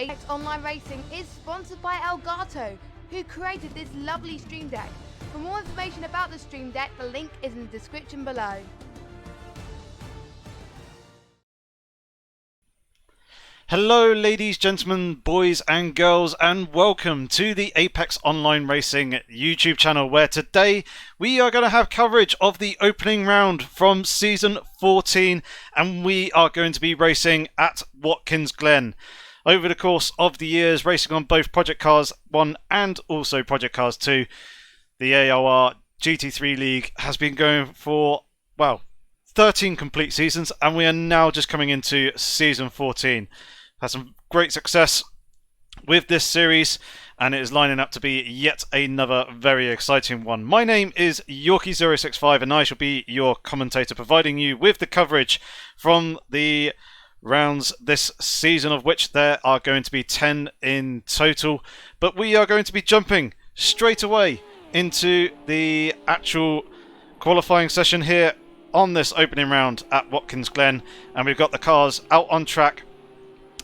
Apex Online Racing is sponsored by Elgato, who created this lovely Stream Deck. For more information about the Stream Deck, the link is in the description below. Hello ladies, gentlemen, boys and girls, and welcome to the Apex Online Racing YouTube channel, where today we are going to have coverage of the opening round from Season 14, and we are going to be racing at Watkins Glen. Over the course of the years, racing on both Project Cars 1 and also Project Cars 2, the AOR GT3 League has been going for, well, 13 complete seasons, and we are now just coming into Season 14. Had some great success with this series, and it is lining up to be yet another very exciting one. My name is Yorkie065, and I shall be your commentator, providing you with the coverage from the rounds this season, of which there are going to be 10 in total. But we are going to be jumping straight away into the actual qualifying session here on this opening round at Watkins Glen, and we've got the cars out on track,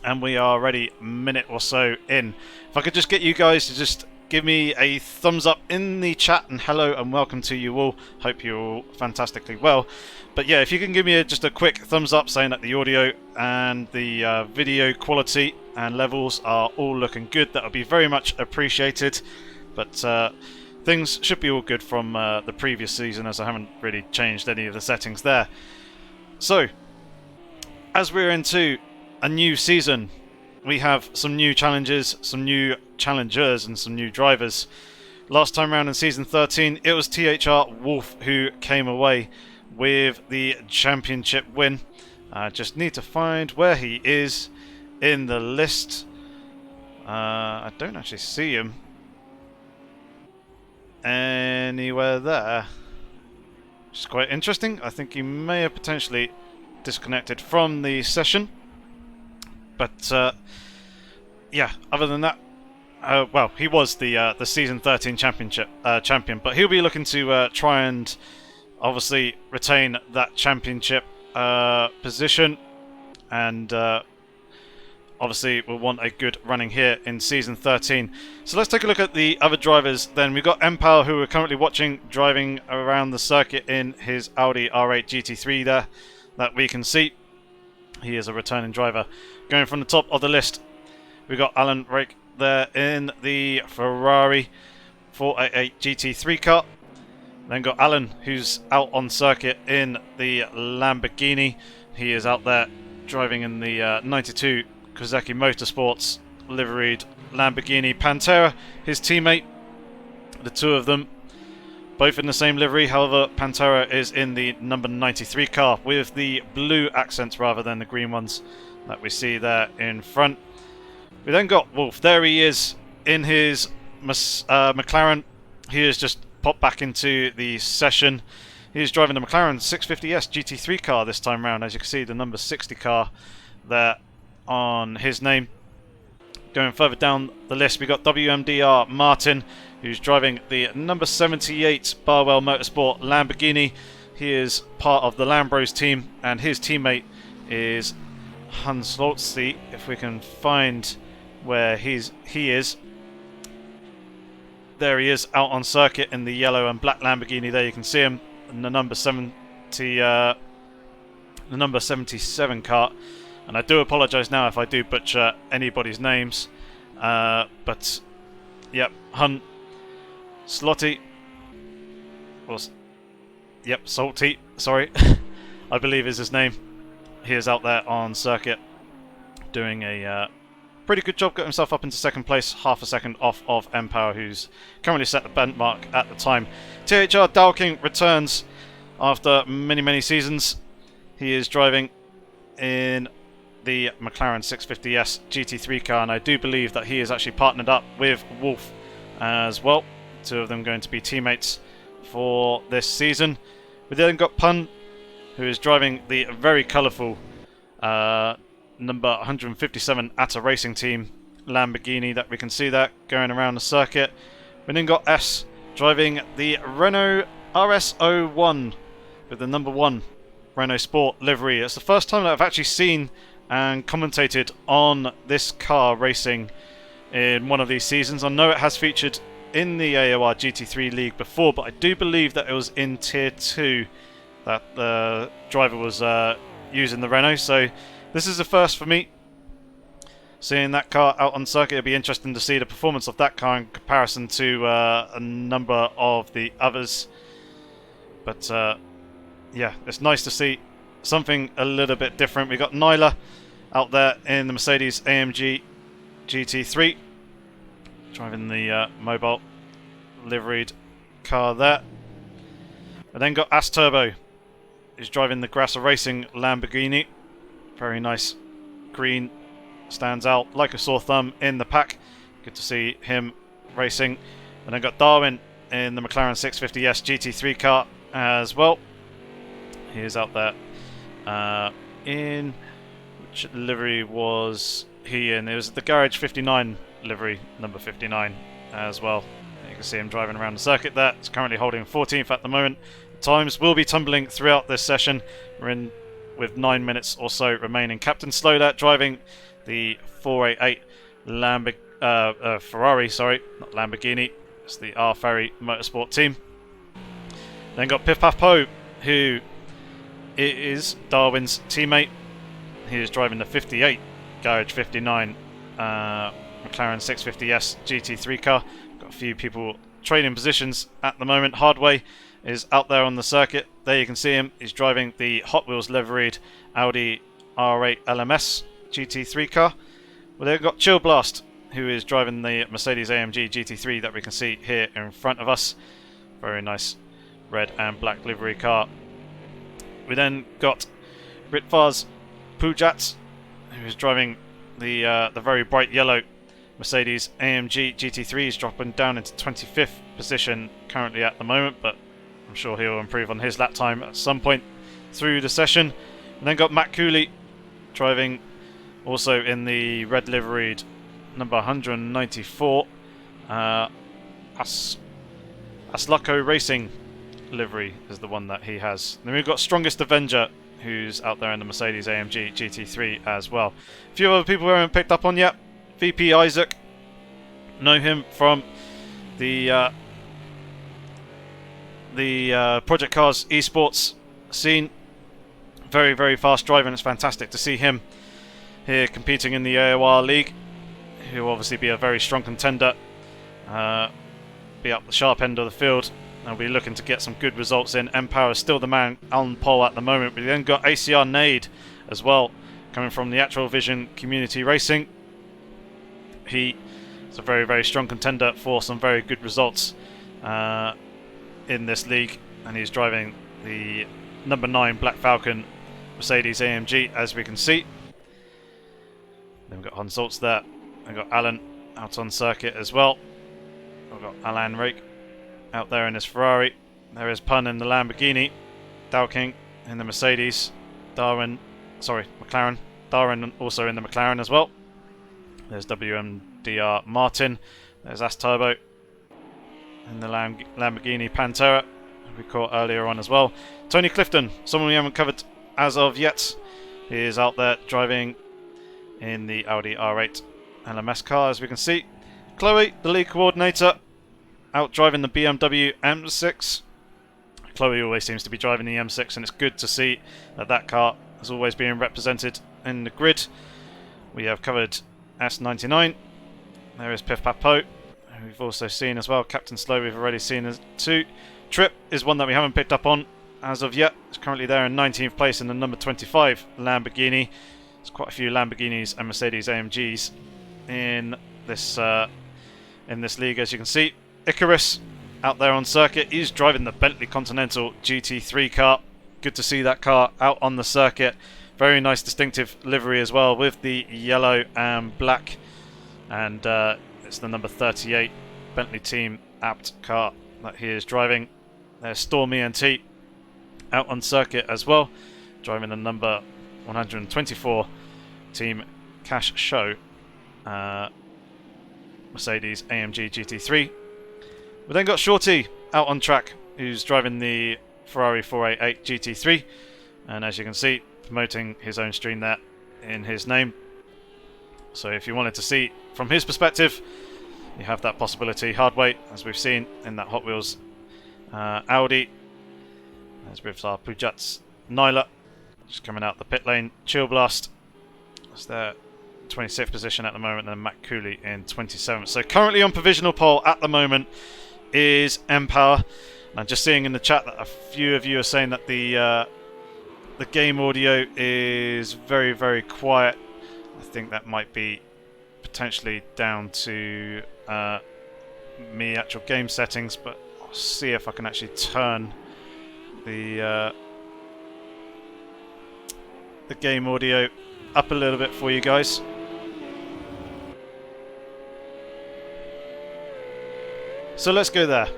and we are already a minute or so in. If I could just get you guys to just give me a thumbs up in the chat, and hello and welcome to you all. Hope you're all fantastically well. But yeah, if you can give me just a quick thumbs up saying that the audio and the video quality and levels are all looking good, that would be very much appreciated. But things should be all good from the previous season, as I haven't really changed any of the settings there. So, as we're into a new season, we have some new challenges, some new challengers, and some new drivers. Last time around in Season 13, it was THR Wolf who came away with the championship win. I just need to find where he is in the list. I don't actually see him anywhere there. Which is quite interesting. I think he may have potentially disconnected from the session. But yeah, other than that, well, he was the Season 13 championship champion, but he'll be looking to try and obviously retain that championship position, and obviously we'll want a good running here in Season 13. So let's take a look at the other drivers then. We've got Empower, who we're currently watching driving around the circuit in his Audi R8 GT3 there, that we can see. He is a returning driver. Going from the top of the list, we've got Alan Rake there in the Ferrari 488 GT3 car. Then got Alan, who's out on circuit in the Lamborghini. He is out there driving in the 92 Kawasaki Motorsports liveried Lamborghini Pantera. His teammate, the two of them, both in the same livery. However, Pantera is in the number 93 car with the blue accents rather than the green ones that we see there in front. We then got Wolf. There he is in his McLaren. He has just popped back into the session. He is driving the McLaren 650S GT3 car this time round. As you can see, the number 60 car there on his name. Going further down the list, we got WMDR Martin, who's driving the number 78 Barwell Motorsport Lamborghini. He is part of the Lambros team, and his teammate is Hans Lotzi. If we can find where he is. There he is, out on circuit in the yellow and black Lamborghini. There you can see him in the number 77 car. And I do apologise now if I do butcher anybody's names. But yep, Hunt Slotty, or yep, Salty, sorry, I believe is his name. He is out there on circuit doing a pretty good job, got himself up into second place, half a second off of Empower, who's currently set the benchmark at the time. THR Dalking returns after many seasons. He is driving in the McLaren 650S GT3 car, and I do believe that he is actually partnered up with Wolf as well. Two of them going to be teammates for this season. We then got Pun, who is driving the very colourful number 157 ATA Racing Team Lamborghini that we can see that going around the circuit. We then got S driving the Renault RS01 with the number 1 Renault Sport livery. It's the first time that I've actually seen and commentated on this car racing in one of these seasons. I know it has featured in the AOR GT3 League before, but I do believe that it was in Tier 2 that the driver was using the Renault, so this is the first for me. Seeing that car out on circuit, it'll be interesting to see the performance of that car in comparison to a number of the others. But yeah, it's nice to see something a little bit different. We got Nyla out there in the Mercedes AMG GT3, driving the mobile liveried car there. We then got As Turbo, who's driving the Grasser Racing Lamborghini. Very nice green, stands out like a sore thumb in the pack. Good to see him racing. And then got Darwin in the McLaren 650S GT3 car as well. He is out there in which livery was he in? It was the Garage 59 livery, number 59 as well. You can see him driving around the circuit there. It's currently holding 14th at the moment. Times will be tumbling throughout this session. We're in with 9 minutes or so remaining. Captain Slow there driving the 488 Ferrari, sorry, not Lamborghini. It's the R Ferry Motorsport team. Then got Piff Paff Poe, who is Darwin's teammate. He is driving the 58 Garage 59 McLaren 650S GT3 car. Got a few people trading positions at the moment. Hardway is out there on the circuit. There you can see him. He's driving the Hot Wheels liveried Audi R8 LMS GT3 car. Well, they've got Chill Blast, who is driving the Mercedes AMG GT3 that we can see here in front of us. Very nice red and black livery car. We then got Ritvar's Pujat, who is driving the very bright yellow Mercedes AMG GT3. He's dropping down into 25th position currently at the moment, but I'm sure he'll improve on his lap time at some point through the session. And then got Matt Cooley driving also in the red liveried number 194 Aslako Racing livery is the one that he has. Then we've got Strongest Avenger, who's out there in the Mercedes AMG GT3 as well. A few other people we haven't picked up on yet. VP Isaac, know him from the Project Cars esports scene. Very, very fast driver, and it's fantastic to see him here competing in the AOR League. He'll obviously be a very strong contender, be up the sharp end of the field. I'll be looking to get some good results in. Empower is still the man on pole at the moment. We then got ACR Nade as well, coming from the Actual Vision Community Racing. He is a very, very strong contender for some very good results in this league, and he's driving the number 9 Black Falcon Mercedes AMG, as we can see. Then we've got Hans Saltz there. We've got Alan out on circuit as well. We've got Alan Rake out there in his Ferrari. There is Pun in the Lamborghini. Dowking in the Mercedes. McLaren. Darwin also in the McLaren as well. There's WMDR Martin. There's As Turbo in the Lamborghini Pantera, we caught earlier on as well. Tony Clifton, someone we haven't covered as of yet. He is out there driving in the Audi R8 LMS car, as we can see. Chloe, the lead coordinator, out driving the BMW M6. Chloe always seems to be driving the M6, and it's good to see that that car is always being represented in the grid. We have covered S99. There is Piff Paff Poe, who we've also seen as well. Captain Slow we've already seen as too. Trip is one that we haven't picked up on as of yet. It's currently there in 19th place in the number 25 Lamborghini. There's quite a few Lamborghinis and Mercedes AMGs in this league, as you can see. Icarus out there on circuit. He's driving the Bentley Continental GT3 car. Good to see that car out on the circuit. Very nice distinctive livery as well, with the yellow and black. And it's the number 38 Bentley Team Apt car that he is driving. There's Storm ENT out on circuit as well, driving the number 124 Team Cash Show Mercedes AMG GT3. We then got Shorty out on track, who's driving the Ferrari 488 GT3, and as you can see, promoting his own stream there in his name. So if you wanted to see from his perspective, you have that possibility. Hard weight, as we've seen in that Hot Wheels Audi. As with our Pujats Nyla, just coming out the pit lane. Chill Blast, that's their 26th position at the moment, and Matt Cooley in 27th. So currently on provisional pole at the moment is M-Power. And I'm just seeing in the chat that a few of you are saying that the game audio is very, very quiet. I think that might be potentially down to me actual game settings, but I'll see if I can actually turn the game audio up a little bit for you guys. So let's go there.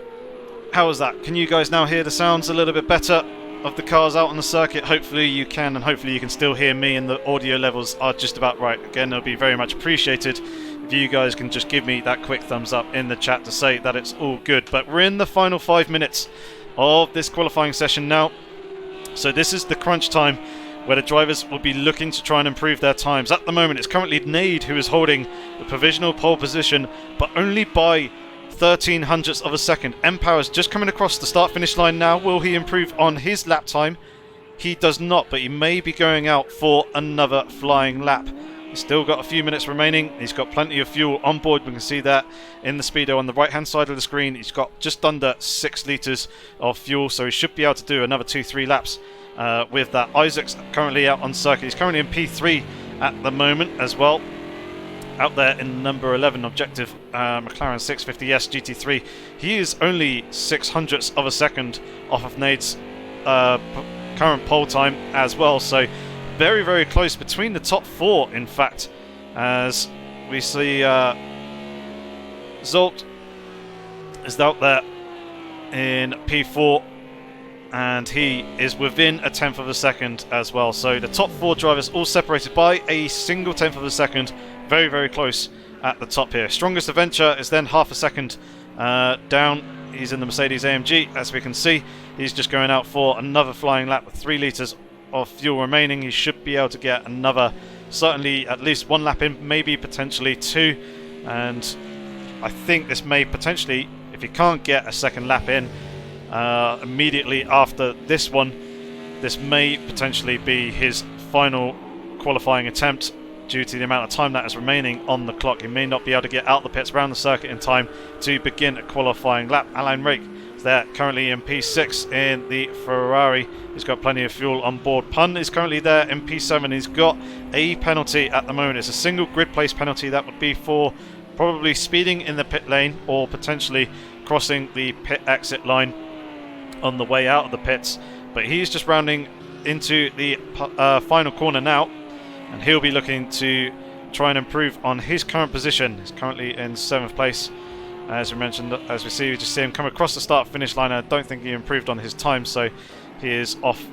How was that? Can you guys now hear the sounds a little bit better of the cars out on the circuit? Hopefully you can, and hopefully you can still hear me, and the audio levels are just about right. Again, it'll be very much appreciated if you guys can just give me that quick thumbs up in the chat to say that it's all good. But we're in the final 5 minutes of this qualifying session now. So this is the crunch time where the drivers will be looking to try and improve their times. At the moment, it's currently Nade who is holding the provisional pole position, but only by 0.13 of a second. M-Power is just coming across the start-finish line now. Will he improve on his lap time? He does not, but he may be going out for another flying lap. He's still got a few minutes remaining. He's got plenty of fuel on board. We can see that in the speedo on the right-hand side of the screen. He's got just under 6 litres of fuel, so he should be able to do another 2-3 laps with that. Isaac's currently out on circuit. He's currently in P3 at the moment as well. Out there in number 11 objective, McLaren 650S GT3. He is only 0.06 of a second off of Nade's current pole time as well. So very, very close between the top 4, in fact, as we see Zolt is out there in P4, and he is within 0.1 of a second as well. So the top 4 drivers all separated by a single 0.1 of a second. Very, very close at the top here. Strongest Adventure is then 0.5 second down. He's in the Mercedes AMG, as we can see. He's just going out for another flying lap with 3 litres of fuel remaining. He should be able to get another, certainly at least 1 lap in, maybe potentially 2. And I think this may potentially, if he can't get a second lap in immediately after this one, this may potentially be his final qualifying attempt. Due to the amount of time that is remaining on the clock, he may not be able to get out the pits around the circuit in time to begin a qualifying lap. Alain Rake is there, currently in P6 in the Ferrari. He's got plenty of fuel on board. Pun is currently there in P7. He's got a penalty at the moment. It's a single grid place penalty. That would be for probably speeding in the pit lane or potentially crossing the pit exit line on the way out of the pits. But he's just rounding into the final corner now, and he'll be looking to try and improve on his current position. He's currently in 7th place. As we mentioned, as we just see him come across the start-finish line. I don't think he improved on his time, so he is off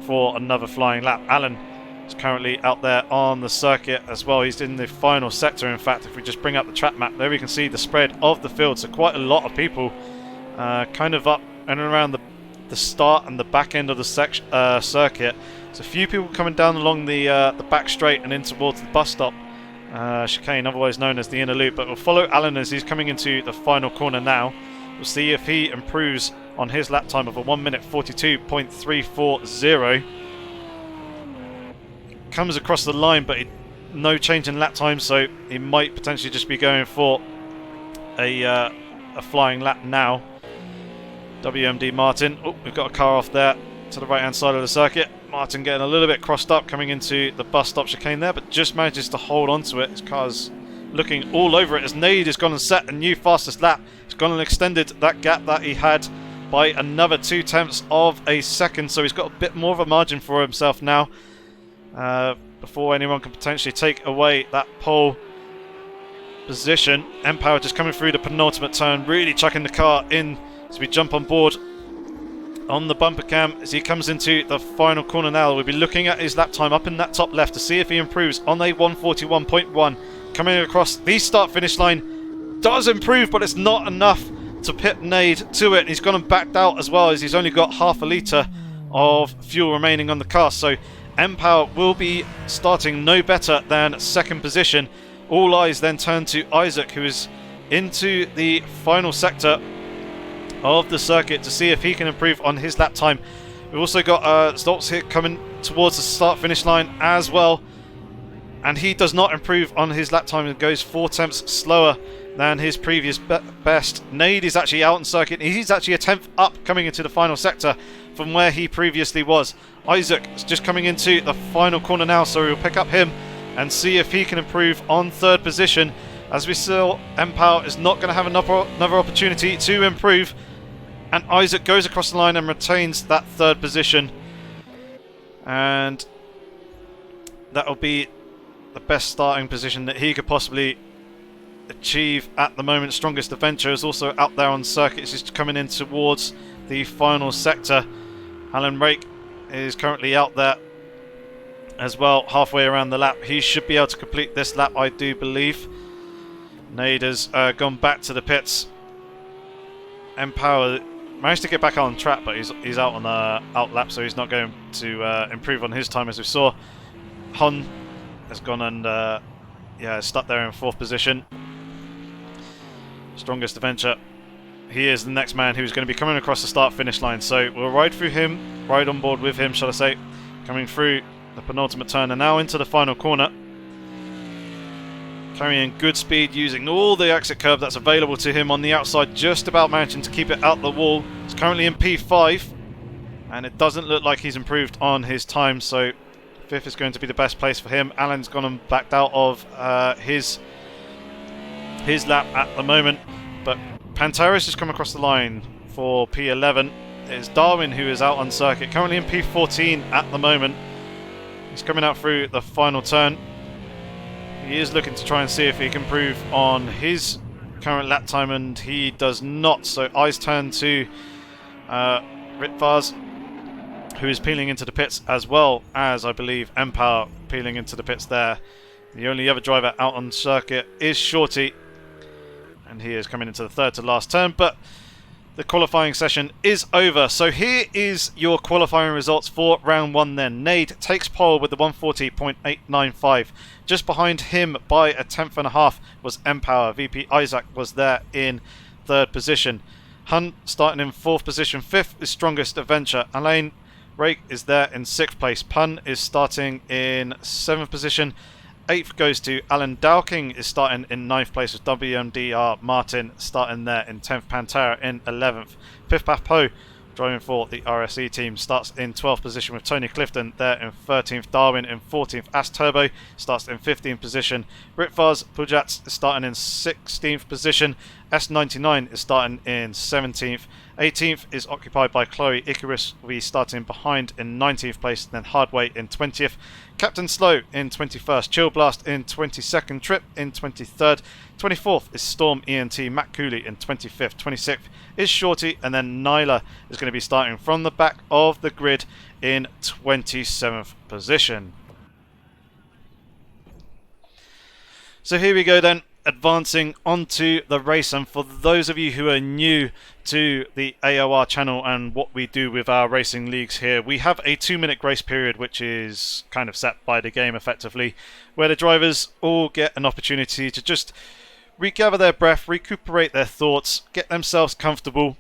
for another flying lap. Alan is currently out there on the circuit as well. He's in the final sector, in fact. If we just bring up the track map, there we can see the spread of the field. So quite a lot of people kind of up and around the start and the back end of the circuit. There's a few people coming down along the back straight and in towards the bus stop chicane, otherwise known as the inner loop. But we'll follow Alan as he's coming into the final corner now. We'll see if he improves on his lap time of a 1 minute 42.340. Comes across the line, but no change in lap time, so he might potentially just be going for a flying lap now. WMD Martin. Oh, we've got a car off there to the right hand side of the circuit. Martin getting a little bit crossed up coming into the bus stop chicane there, but just manages to hold on to it. His car's looking all over it as Nade has gone and set a new fastest lap. He's gone and extended that gap that he had by another 0.2 of a second, so he's got a bit more of a margin for himself now before anyone can potentially take away that pole position. M-Power just coming through the penultimate turn, really chucking the car in as we jump on board on the bumper cam as he comes into the final corner now. We'll be looking at his lap time up in that top left to see if he improves on a 141.1. Coming across the start-finish line, does improve, but it's not enough to pit Nade to it. He's gone and backed out as well, as he's only got 0.5 litre of fuel remaining on the car. So Empower will be starting no better than second position. All eyes then turn to Isaac, who is into the final sector of the circuit, to see if he can improve on his lap time. We've also got Stoltz here coming towards the start-finish line as well, and he does not improve on his lap time and goes 4 tenths slower than his previous best. Nade is actually out on circuit. He's actually a 10th up coming into the final sector from where he previously was. Isaac is just coming into the final corner now, so we'll pick up him and see if he can improve on third position. As we saw, Empower is not going to have another opportunity to improve, and Isaac goes across the line and retains that third position, and that will be the best starting position that he could possibly achieve at the moment. Strongest Adventure is also out there on circuit. It's just coming in towards the final sector. Alan Rake is currently out there as well, halfway around the lap. He should be able to complete this lap, I do believe. Nade has gone back to the pits. Empower managed to get back on track, but he's out on out lap, so he's not going to improve on his time, as we saw. Hon has gone and stuck there in 4th position. Strongest Adventure, he is the next man who's going to be coming across the start-finish line, so we'll ride through him, ride on board with him, shall I say, coming through the penultimate turn and now into the final corner. Carrying good speed, using all the exit curb that's available to him on the outside, just about managing to keep it out the wall. He's currently in P5, and it doesn't look like he's improved on his time, so 5th is going to be the best place for him. Alan's gone and backed out of his lap at the moment, but Pantera's just come across the line for P11. It's Darwin who is out on circuit, currently in P14 at the moment. He's coming out through the final turn. He is looking to try and see if he can improve on his current lap time, and he does not. So eyes turn to Ritvars, who is peeling into the pits, as well as, I believe, Empower peeling into the pits there. The only other driver out on circuit is Shorty, and he is coming into the third to last turn, but the qualifying session is over. So here is your qualifying results for round 1 then. Nade takes pole with the 140.895. Just behind him by a 10th and a half was Empower. VP Isaac was there in 3rd position. Hunt starting in 4th position. 5th is Strongest Adventure. Alain Rake is there in 6th place. Pun is starting in 7th position. 8th goes to Alan Dowking, is starting in 9th place, with WMDR Martin starting there in 10th. Pantera in 11th. 5th Papo, driving for the RSE team, starts in 12th position, with Tony Clifton there in 13th. Darwin in 14th. As Turbo starts in 15th position. Ritvars Pujats is starting in 16th position. S99 is starting in 17th. 18th is occupied by Chloe. Icarus will be starting behind in 19th place, then Hardway in 20th. Captain Slow in 21st. Chill Blast in 22nd. Trip in 23rd. 24th is Storm ENT. Matt Cooley in 25th. 26th is Shorty, and then Nyla is going to be starting from the back of the grid in 27th position. So here we go then, advancing onto the race. And for those of you who are new to the AOR channel and what we do with our racing leagues here, we have a 2-minute grace period, which is kind of set by the game effectively, where the drivers all get an opportunity to just regather their breath, recuperate their thoughts, get themselves comfortable,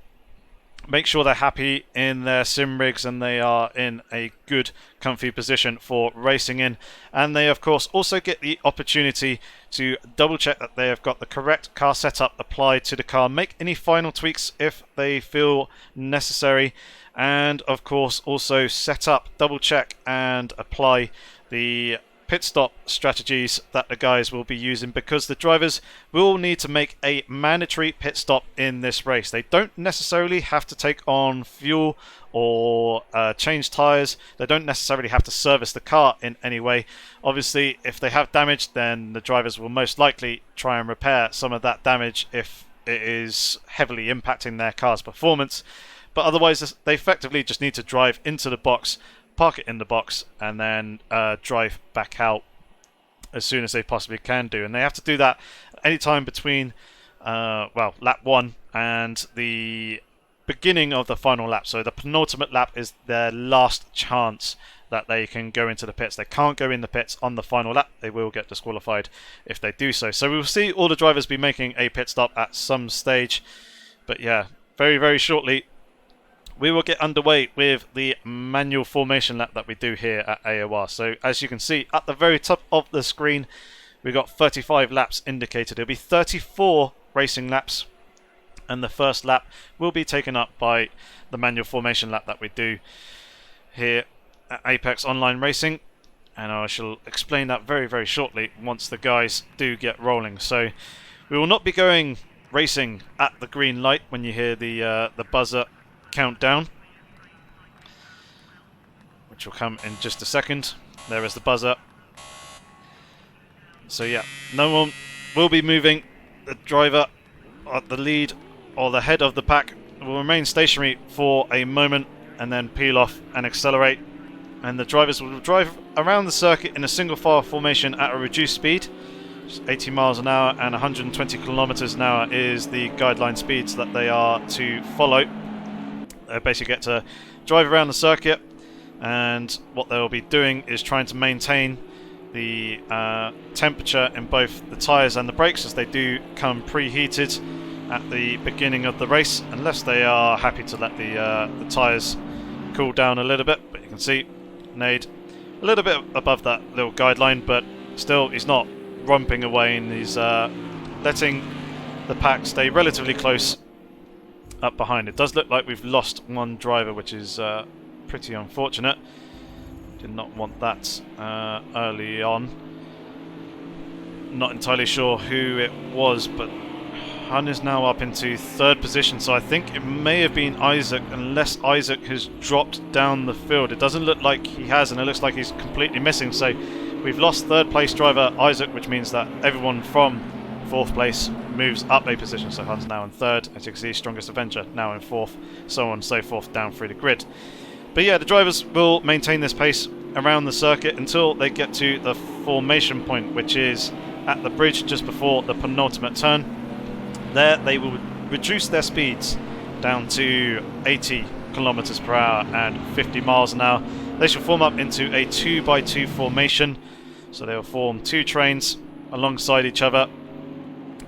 make sure they're happy in their sim rigs and they are in a good comfy position for racing in. And they of course also get the opportunity to double check that they have got the correct car setup applied to the car, make any final tweaks if they feel necessary, and of course also set up, double check and apply the pit stop strategies that the guys will be using, because the drivers will need to make a mandatory pit stop in this race. They don't necessarily have to take on fuel or change tyres. They don't necessarily have to service the car in any way. Obviously, if they have damage, then the drivers will most likely try and repair some of that damage if it is heavily impacting their car's performance. But otherwise, they effectively just need to drive into the box, park it in the box, and then drive back out as soon as they possibly can do. And they have to do that anytime between lap 1 and the beginning of the final lap. So the penultimate lap is their last chance that they can go into the pits. They can't go in the pits on the final lap. They will get disqualified if they do so. So we will see all the drivers be making a pit stop at some stage. But yeah, very, very shortly, we will get underway with the manual formation lap that we do here at AOR. So as you can see at the very top of the screen, we've got 35 laps indicated. It'll be 34 racing laps, and the first lap will be taken up by the manual formation lap that we do here at Apex Online Racing, and I shall explain that very, very shortly once the guys do get rolling. So we will not be going racing at the green light when you hear the buzzer countdown, which will come in just a second. There is the buzzer. So yeah, no one will be moving. The driver at the lead or the head of the pack will remain stationary for a moment and then peel off and accelerate, and the drivers will drive around the circuit in a single file formation at a reduced speed. 80 miles an hour and 120 kilometers an hour is the guideline speeds that they are to follow. They basically get to drive around the circuit, and what they'll be doing is trying to maintain the temperature in both the tyres and the brakes, as they do come preheated at the beginning of the race, unless they are happy to let the tyres cool down a little bit. But you can see Nade a little bit above that little guideline, but still he's not romping away, and he's letting the pack stay relatively close up behind. It does look like we've lost one driver, which is pretty unfortunate. Did not want that early on. Not entirely sure who it was, but Hun is now up into third position, so I think it may have been Isaac, unless Isaac has dropped down the field. It doesn't look like he has, and it looks like he's completely missing. So we've lost third place driver Isaac, which means that everyone from fourth place moves up a position. So Hun's now in third. As you can see, Strongest Avenger now in fourth, so on and so forth down through the grid. But yeah, the drivers will maintain this pace around the circuit until they get to the formation point, which is at the bridge just before the penultimate turn. There they will reduce their speeds down to 80 kilometers per hour and 50 miles an hour. They shall form up into a 2x2 formation. So they'll form two trains alongside each other,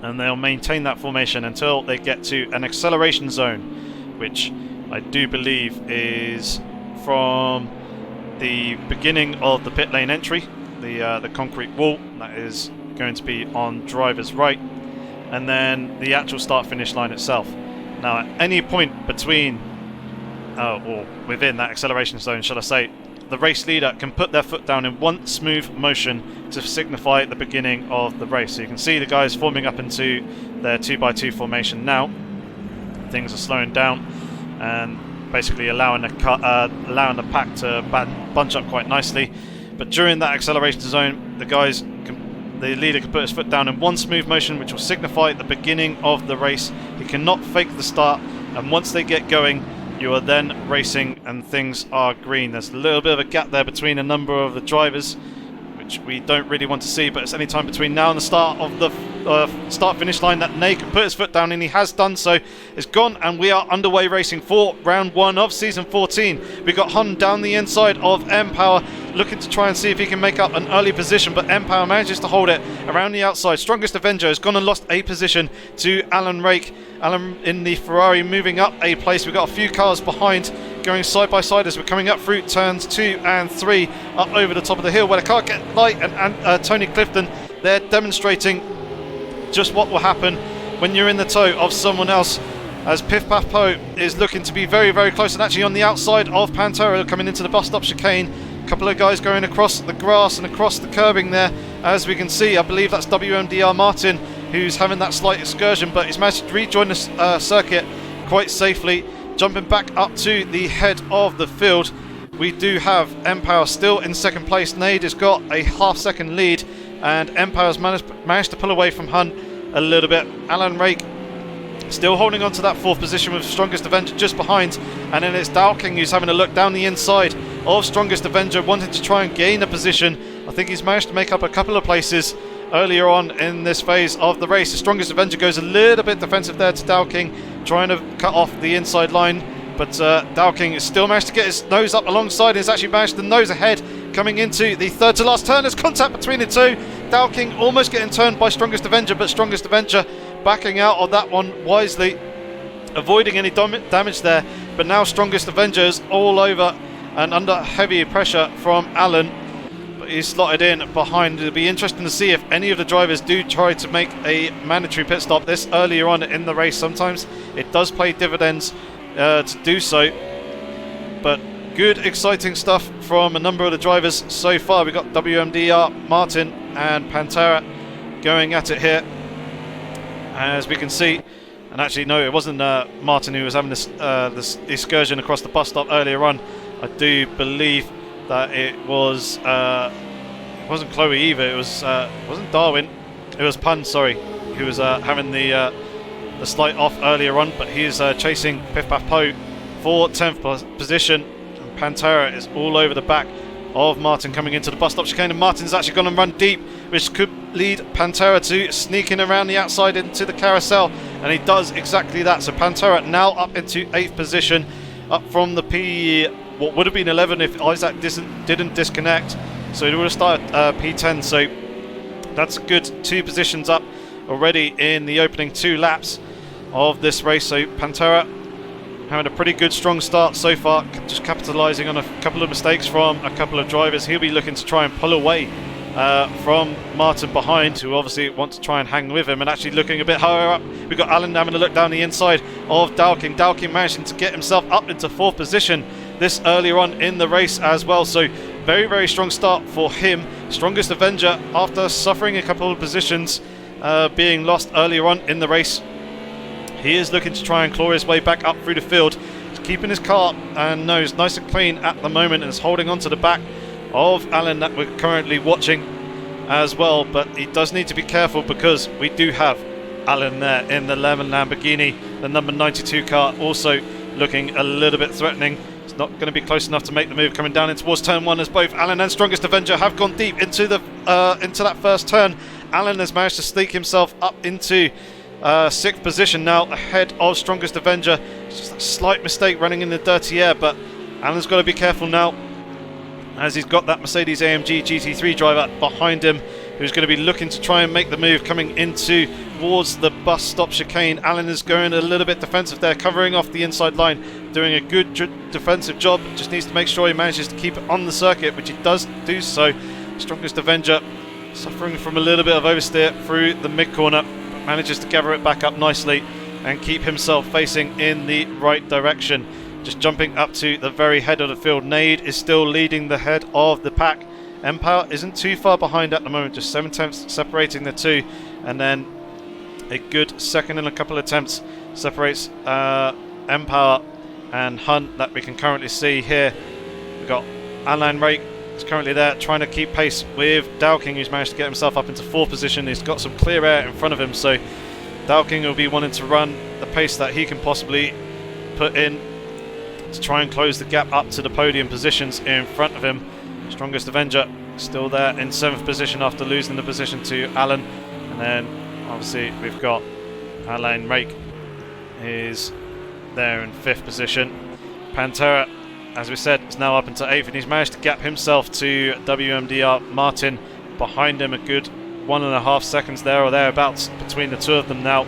and they'll maintain that formation until they get to an acceleration zone, which I do believe is from the beginning of the pit lane entry, the concrete wall that is going to be on driver's right, and then the actual start-finish line itself. Now, at any point between or within that acceleration zone, shall I say, the race leader can put their foot down in one smooth motion to signify the beginning of the race. So you can see the guys forming up into their 2x2 formation now. Things are slowing down and basically allowing the pack to bunch up quite nicely. But during that acceleration zone, the leader can put his foot down in one smooth motion, which will signify the beginning of the race. He cannot fake the start, and once they get going, you are then racing and things are green. There's a little bit of a gap there between a number of the drivers, which we don't really want to see, but it's any time between now and the start of the start-finish line that Nate can put his foot down, and he has done so. It's gone, and we are underway racing for round 1 of Season 14. We've got Hun down the inside of Empower, looking to try and see if he can make up an early position, but Empower manages to hold it around the outside. Strongest Avenger has gone and lost a position to Alan Rake. Alan in the Ferrari moving up a place. We've got a few cars behind going side by side as we're coming up through turns 2 and 3 up over the top of the hill where the car get light, and Tony Clifton, they're demonstrating just what will happen when you're in the tow of someone else, as Piff Paff Po is looking to be very, very close, and actually on the outside of Pantera coming into the bus stop chicane. A couple of guys going across the grass and across the curbing there, as we can see. I believe that's WMDR Martin who's having that slight excursion, but he's managed to rejoin the circuit quite safely, jumping back up to the head of the field. We do have Empower still in second place. Nade has got a half-second lead, and Empower's managed to pull away from Hun a little bit. Alan Rake still holding on to that fourth position with Strongest Avenger just behind, and then it's Dowking who's having a look down the inside of Strongest Avenger, wanting to try and gain a position. I think he's managed to make up a couple of places earlier on in this phase of the race. The Strongest Avenger goes a little bit defensive there to Dowking, trying to cut off the inside line, but Dowking has still managed to get his nose up alongside. He's actually managed to nose ahead coming into the third to last turn. There's contact between the two. Dowking almost getting turned by Strongest Avenger, but Strongest Avenger backing out of that one wisely, avoiding any damage there. But now Strongest Avenger is all over and under heavy pressure from Alan. But he's slotted in behind. It'll be interesting to see if any of the drivers do try to make a mandatory pit stop this earlier on in the race. Sometimes it does pay dividends to do so. But good, exciting stuff from a number of the drivers so far. We've got WMDR, Martin and Pantera going at it here, as we can see. And actually, no, it wasn't Martin who was having this excursion across the bus stop earlier on. I do believe that it wasn't Chloe either. It wasn't Darwin. It was Pun, sorry, who was having the slight off earlier on. But he is chasing Piff Paff Po for 10th position. And Pantera is all over the back of Martin coming into the bus stop chicane, and Martin's actually going to run deep, which could lead Pantera to sneaking around the outside into the carousel, and he does exactly that. So Pantera now up into 8th position, up from the what would have been 11 if Isaac didn't disconnect, so he would have started P10. So that's a good 2 positions up already in the opening 2 laps of this race. So Pantera having a pretty good strong start so far, just capitalising on a couple of mistakes from a couple of drivers. He'll be looking to try and pull away from Martin behind, who obviously wants to try and hang with him, and actually looking a bit higher up. We've got Alan having a look down the inside of Dowking. Dowking managing to get himself up into 4th position this earlier on in the race as well. So very, very strong start for him. Strongest Avenger, after suffering a couple of positions being lost earlier on in the race, he is looking to try and claw his way back up through the field. He's keeping his car and nose nice and clean at the moment, and is holding on to the back of Alan that we're currently watching as well. But he does need to be careful, because we do have Alan there in the lemon Lamborghini, the number 92 car, also looking a little bit threatening. It's not going to be close enough to make the move coming down in towards turn 1, as both Alan and Strongest Avenger have gone deep into that first turn. Alan has managed to sneak himself up into 6th position now, ahead of Strongest Avenger. It's just a slight mistake running in the dirty air, but Alan's got to be careful now, as he's got that Mercedes AMG GT3 driver behind him, who's going to be looking to try and make the move coming into towards the bus stop chicane. Alan is going a little bit defensive there, covering off the inside line, doing a good defensive job. Just needs to make sure he manages to keep it on the circuit, which he does do so. Strongest Avenger suffering from a little bit of oversteer through the mid corner, but manages to gather it back up nicely and keep himself facing in the right direction. Just jumping up to the very head of the field. Nade is still leading the head of the pack. Empire isn't too far behind at the moment, just 7 attempts separating the two, and then a good second and a couple of attempts separates Empire and Hunt that we can currently see here. We've got Online Rake is currently there trying to keep pace with Dowking, who's managed to get himself up into 4th position. He's got some clear air in front of him, so Dowking will be wanting to run the pace that he can possibly put in to try and close the gap up to the podium positions in front of him. Strongest Avenger still there in 7th position after losing the position to Alan, and then obviously we've got Alain Rake is there in 5th position. Pantera, as we said, is now up into 8th, and he's managed to gap himself to WMDR Martin behind him, a good 1.5 seconds there or thereabouts between the two of them now.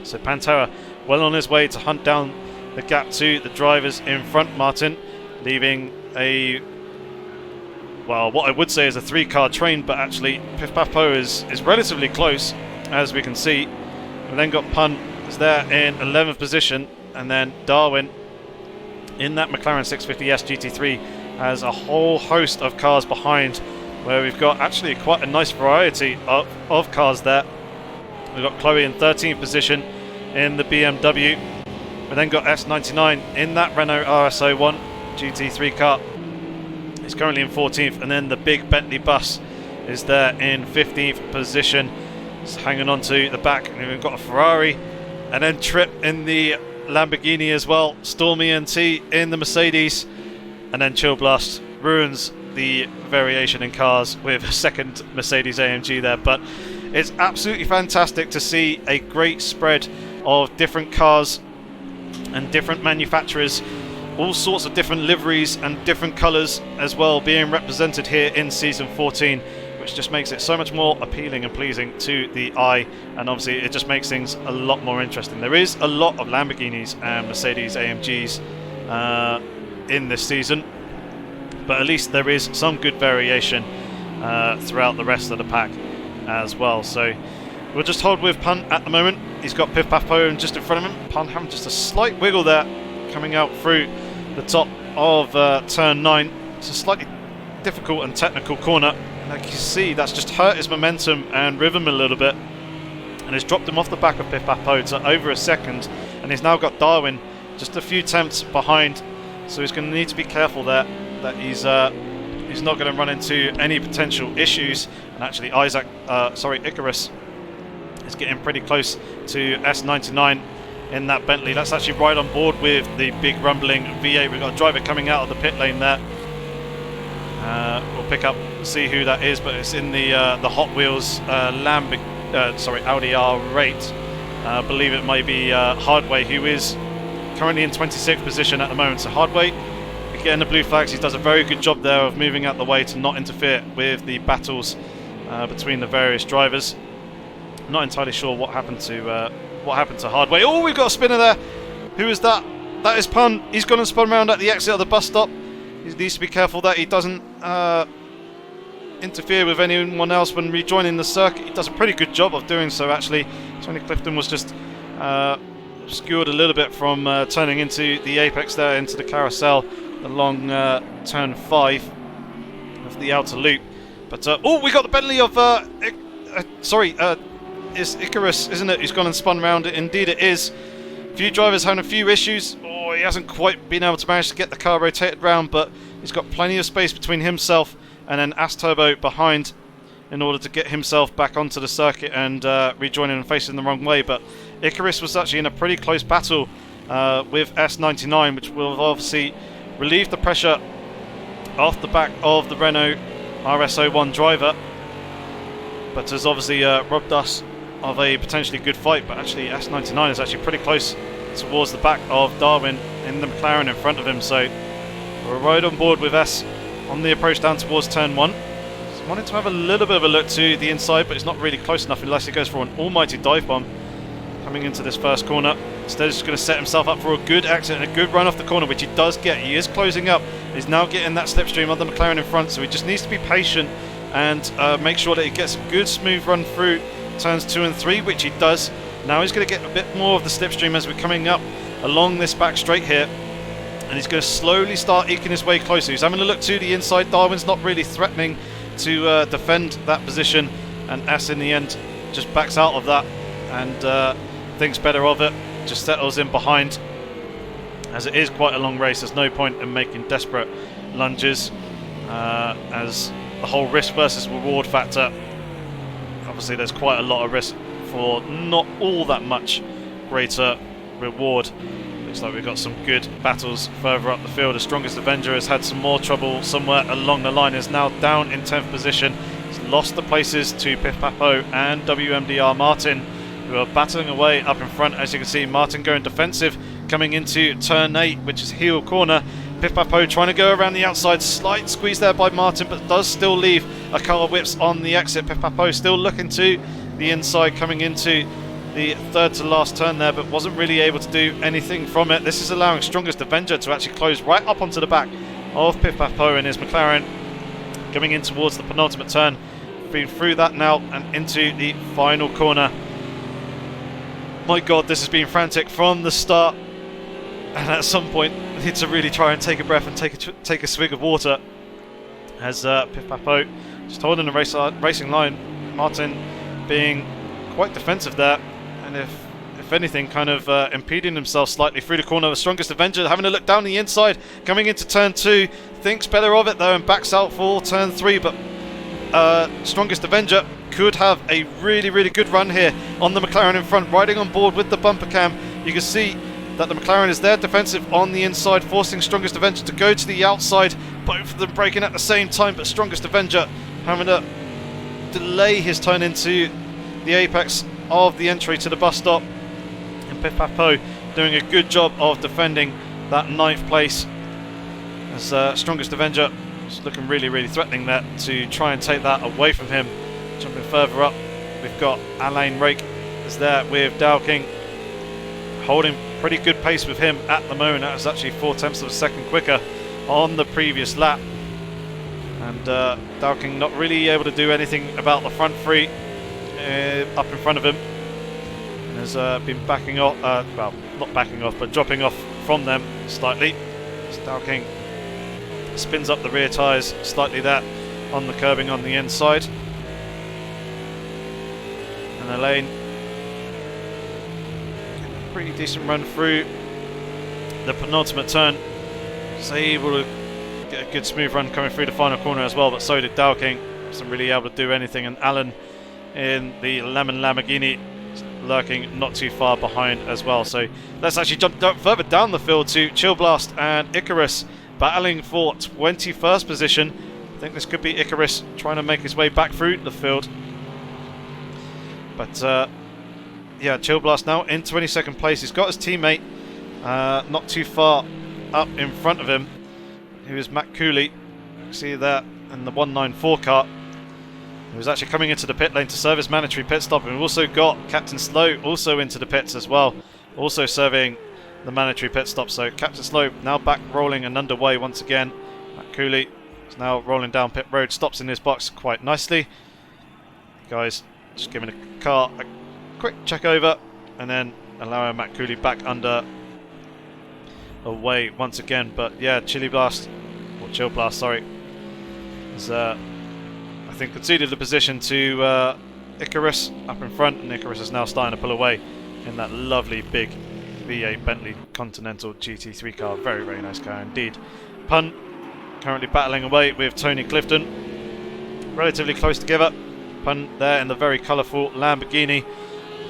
So Pantera well on his way to hunt down the gap to the drivers in front. Martin leaving a, well, what I would say is a 3-car train, but actually Piff Paff Po is relatively close, as we can see. We've then got Pun is there in 11th position, and then Darwin in that McLaren 650S GT3 has a whole host of cars behind, where we've got actually quite a nice variety of cars there. We've got Chloe in 13th position in the BMW. We then got S99 in that Renault RS01 GT3 car. He's currently in 14th, and then the big Bentley bus is there in 15th position. It's hanging on to the back, and we've got a Ferrari, and then Trip in the Lamborghini as well. Stormy NT in the Mercedes, and then Chill Blast ruins the variation in cars with a second Mercedes AMG there. But it's absolutely fantastic to see a great spread of different cars and different manufacturers, all sorts of different liveries and different colours as well being represented here in Season 14, which just makes it so much more appealing and pleasing to the eye, and obviously it just makes things a lot more interesting. There is a lot of Lamborghinis and Mercedes AMGs in this season, but at least there is some good variation throughout the rest of the pack as well. So we'll just hold with Punt at the moment. He's got Piff Paff Poe just in front of him. Punt having just a slight wiggle there, coming out through the top of turn 9. It's a slightly difficult and technical corner. Like you see, that's just hurt his momentum and rhythm a little bit, and has dropped him off the back of Piff Paff Poe to over a second, and he's now got Darwin just a few tenths behind, so he's going to need to be careful there that he's not going to run into any potential issues. And actually Icarus is getting pretty close to S99 in that Bentley. That's actually right on board with the big rumbling V8. We've got a driver coming out of the pit lane there. We'll pick up, see who that is, but it's in the Hot Wheels Audi R8. I believe it might be Hardway, who is currently in 26th position at the moment. So Hardway getting the blue flags. He does a very good job there of moving out the way to not interfere with the battles between the various drivers. Not entirely sure what happened to Hardway. Oh, we've got a spinner there. Who is that? That is Pun. He's gone and spun around at the exit of the bus stop. He needs to be careful that he doesn't interfere with anyone else when rejoining the circuit. He does a pretty good job of doing so, actually. Tony Clifton was just obscured a little bit from turning into the apex there, into the carousel along turn 5 of the outer loop. But oh, we got the Bentley of it's Icarus, isn't it? He's gone and spun around it. Indeed it is. A few drivers having a few issues. Oh, he hasn't quite been able to manage to get the car rotated round, but he's got plenty of space between himself and then Asturbo behind in order to get himself back onto the circuit and rejoining and facing the wrong way. But Icarus was actually in a pretty close battle with S99, which will obviously relieve the pressure off the back of the Renault RS01 driver, but has obviously robbed us of a potentially good fight. But actually S99 is actually pretty close towards the back of Darwin in the McLaren in front of him, so we're right on board with S on the approach down towards turn 1. He's wanting to have a little bit of a look to the inside, but it's not really close enough unless he goes for an almighty dive bomb coming into this first corner. Instead he's just going to set himself up for a good exit and a good run off the corner, which he does get. He is closing up. He's now getting that slipstream of the McLaren in front, so he just needs to be patient and make sure that he gets a good smooth run through turns 2 and 3, which he does. Now he's going to get a bit more of the slipstream as we're coming up along this back straight here, and he's going to slowly start eking his way closer. He's having a look to the inside. Darwin's not really threatening to defend that position, and S in the end just backs out of that and thinks better of it, just settles in behind. As it is quite a long race, there's no point in making desperate lunges, as the whole risk versus reward factor, obviously there's quite a lot of risk for not all that much greater reward. Looks like we've got some good battles further up the field. The Strongest Avenger has had some more trouble somewhere along the line, is now down in 10th position. He's lost the places to Piff Paff Poe and WMDR Martin, who are battling away up in front. As you can see, Martin going defensive coming into turn 8, which is heel corner. Piff Paff Poe trying to go around the outside. Slight squeeze there by Martin, but does still leave a couple of whips on the exit. Piff Paff Poe still looking to the inside coming into the third to last turn there, but wasn't really able to do anything from it. This is allowing Strongest Avenger to actually close right up onto the back of Piff Paff Poe in his McLaren, coming in towards the penultimate turn. Been through that now and into the final corner. My god, this has been frantic from the start, and at some point I need to really try and take a breath and take a swig of water, as Piff Paff Poe just holding the racing line. Martin being quite defensive there, and if anything kind of impeding himself slightly through the corner. The Strongest Avenger having a look down the inside coming into turn 2, thinks better of it though and backs out for turn 3, but Strongest Avenger could have a really good run here on the McLaren in front, riding on board with the bumper cam. You can see that the McLaren is there defensive on the inside, forcing Strongest Avenger to go to the outside, both of them braking at the same time, but Strongest Avenger having to delay his turn into the apex of the entry to the bus stop, and Piff Paff Poe doing a good job of defending that 9th place. As Strongest Avenger is looking really threatening there to try and take that away from him. Jumping further up, we've got Alain Rake is there with Dowking, holding pretty good pace with him at the moment. That was actually 0.4 of a second quicker on the previous lap. And Dowking not really able to do anything about the front three up in front of him. And has been backing off, well, not backing off, but dropping off from them slightly. As Dowking spins up the rear tyres slightly there on the curbing on the inside. And Alain, pretty decent run through the penultimate turn. Was able to get a good smooth run coming through the final corner as well, but so did Dowking. Wasn't really able to do anything, and Alan in the Lemon Lamborghini lurking not too far behind as well. So let's actually jump further down the field to Chill Blast and Icarus battling for 21st position. I think this could be Icarus trying to make his way back through the field. But yeah, Chill Blast now in 22nd place. He's got his teammate not too far up in front of him, who is Matt Cooley. See that in the 194 car. He was actually coming into the pit lane to serve his mandatory pit stop. And we've also got Captain Slow also into the pits as well, also serving the mandatory pit stop. So Captain Slow now back rolling and underway once again. Matt Cooley is now rolling down pit road, stops in his box quite nicely. Guys, just giving the car a quick check over and then allowing Matt Cooley back under away once again. But yeah, Chill Blast, sorry, is I think conceded the position to Icarus up in front, and Icarus is now starting to pull away in that lovely big V8 Bentley Continental GT3 car. Very nice car indeed. Pun currently battling away with Tony Clifton, relatively close together. Pun there in the very colourful Lamborghini,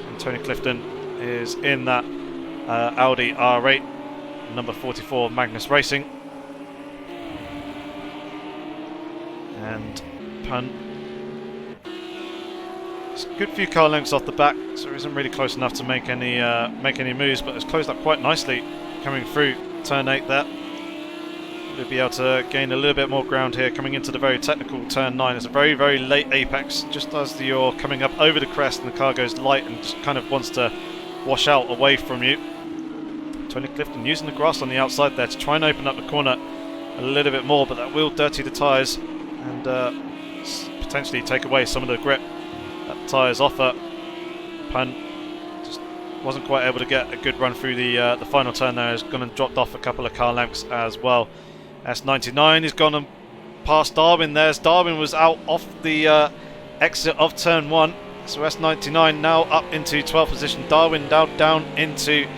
and Tony Clifton is in that Audi R8 number 44 Magnus Racing. And Pun, it's a good few car lengths off the back, so he isn't really close enough to make any moves, but it's closed up quite nicely coming through turn 8 there. We'll be able to gain a little bit more ground here coming into the very technical turn 9. It's a very late apex, just as you're coming up over the crest and the car goes light and just kind of wants to wash out away from you. Tony Clifton using the grass on the outside there to try and open up the corner a little bit more, but that will dirty the tyres and potentially take away some of the grip that the tyres offer. Pun just wasn't quite able to get a good run through the final turn there. Has gone and dropped off a couple of car lengths as well. S99 has gone and past Darwin there. Darwin was out off the exit of turn 1. So S99 now up into 12th position. Darwin now down into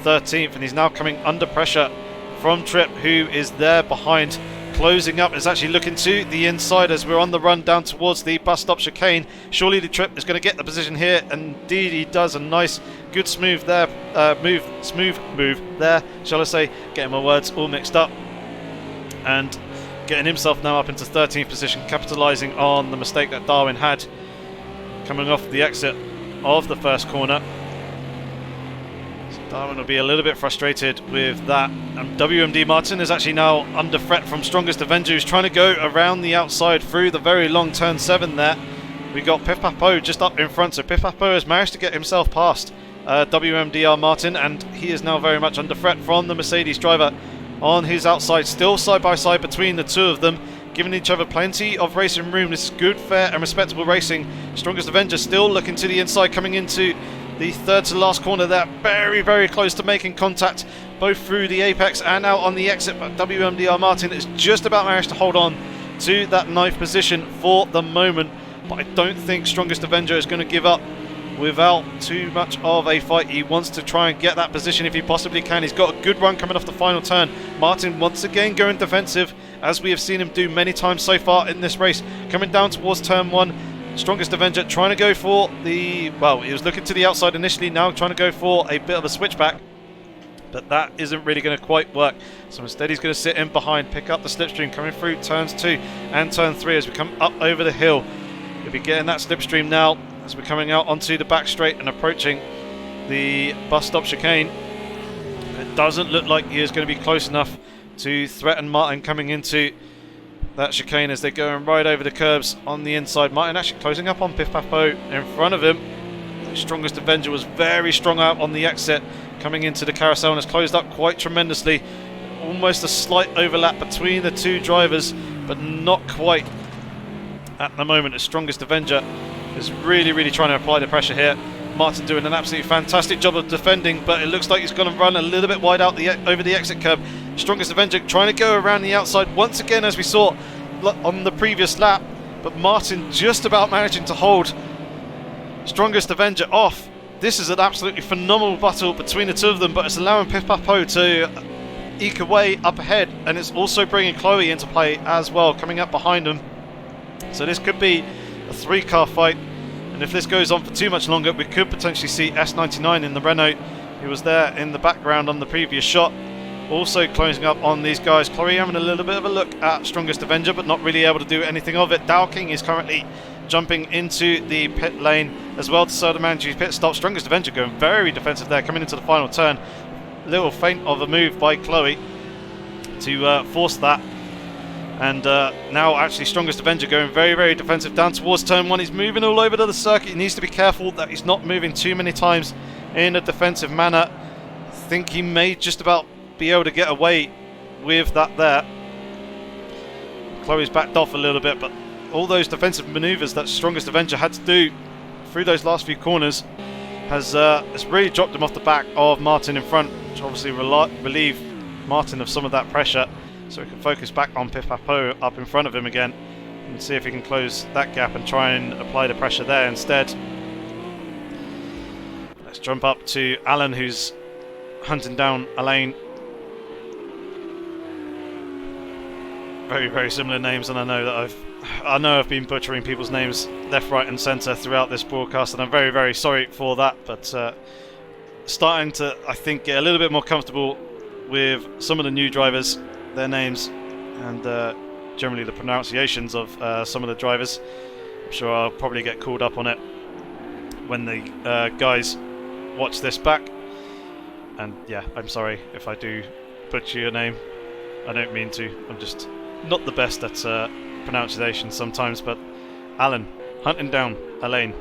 13th, and he's now coming under pressure from Tripp, who is there behind, closing up. Is actually looking to the inside as we're on the run down towards the bus stop chicane. Surely the Tripp is going to get the position here, and indeed he does. A nice, good smooth there, smooth move there, shall I say? Getting my words all mixed up, and getting himself now up into 13th position, capitalising on the mistake that Darwin had coming off the exit of the first corner. So Darwin will be a little bit frustrated with that. WMD Martin is actually now under threat from Strongest Avenger, who's trying to go around the outside through the very long turn 7 there. We got Piff Papo just up in front, so Piff Papo has managed to get himself past WMDR Martin, and he is now very much under threat from the Mercedes driver on his outside, still side by side between the two of them, giving each other plenty of racing room. This is good, fair and respectable racing. Strongest Avenger still looking to the inside, coming into the third to last corner there, very close to making contact both through the apex and out on the exit, but WMDR Martin has just about managed to hold on to that 9th position for the moment. But I don't think Strongest Avenger is going to give up without too much of a fight. He wants to try and get that position if he possibly can. He's got a good run coming off the final turn. Martin once again going defensive, as we have seen him do many times so far in this race. Coming down towards turn 1, Strongest Avenger trying to go for the, well, he was looking to the outside initially, now trying to go for a bit of a switchback, but that isn't really going to quite work. So instead he's going to sit in behind, pick up the slipstream coming through turns 2 and turn 3 as we come up over the hill. You'll be getting that slipstream now as we're coming out onto the back straight and approaching the bus stop chicane. doesn't look like he is going to be close enough to threaten Martin coming into that chicane as they're going right over the curbs on the inside. Martin actually closing up on Piff Papo in front of him. The Strongest Avenger was very strong out on the exit coming into the carousel and has closed up quite tremendously. Almost a slight overlap between the two drivers, but not quite at the moment. The Strongest Avenger is really trying to apply the pressure here. Martin doing an absolutely fantastic job of defending, but it looks like he's going to run a little bit wide out over the exit curb. Strongest Avenger trying to go around the outside once again, as we saw on the previous lap, but Martin just about managing to hold Strongest Avenger off. This is an absolutely phenomenal battle between the two of them, but it's allowing Piff Papo to eke away up ahead, and it's also bringing Chloe into play as well, coming up behind them. So this could be a 3-car fight, and if this goes on for too much longer, we could potentially see S99 in the Renault, who was there in the background on the previous shot, also closing up on these guys. Chloe having a little bit of a look at Strongest Avenger, but not really able to do anything of it. Dow King is currently jumping into the pit lane as well to serve the manager's pit stop. Strongest Avenger going very defensive there, coming into the final turn. Little feint of a move by Chloe to force that. And now actually Strongest Avenger going very defensive down towards turn 1. He's moving all over to the circuit. He needs to be careful that he's not moving too many times in a defensive manner. I think he may just about be able to get away with that there. Chloe's backed off a little bit, but all those defensive maneuvers that Strongest Avenger had to do through those last few corners has really dropped him off the back of Martin in front, which obviously relieve Martin of some of that pressure, so he can focus back on Piff Papo up in front of him again and see if he can close that gap and try and apply the pressure there instead. Let's jump up to Alan, who's hunting down Elaine. Very similar names, and I know I've been butchering people's names left, right and centre throughout this broadcast, and I'm very sorry for that, but starting to, I think, get a little bit more comfortable with some of the new drivers, their names, and generally the pronunciations of some of the drivers. I'm sure I'll probably get called up on it when the guys watch this back, and yeah, I'm sorry if I do butcher your name. I don't mean to, I'm just not the best at pronunciation sometimes. But Alan hunting down Elaine.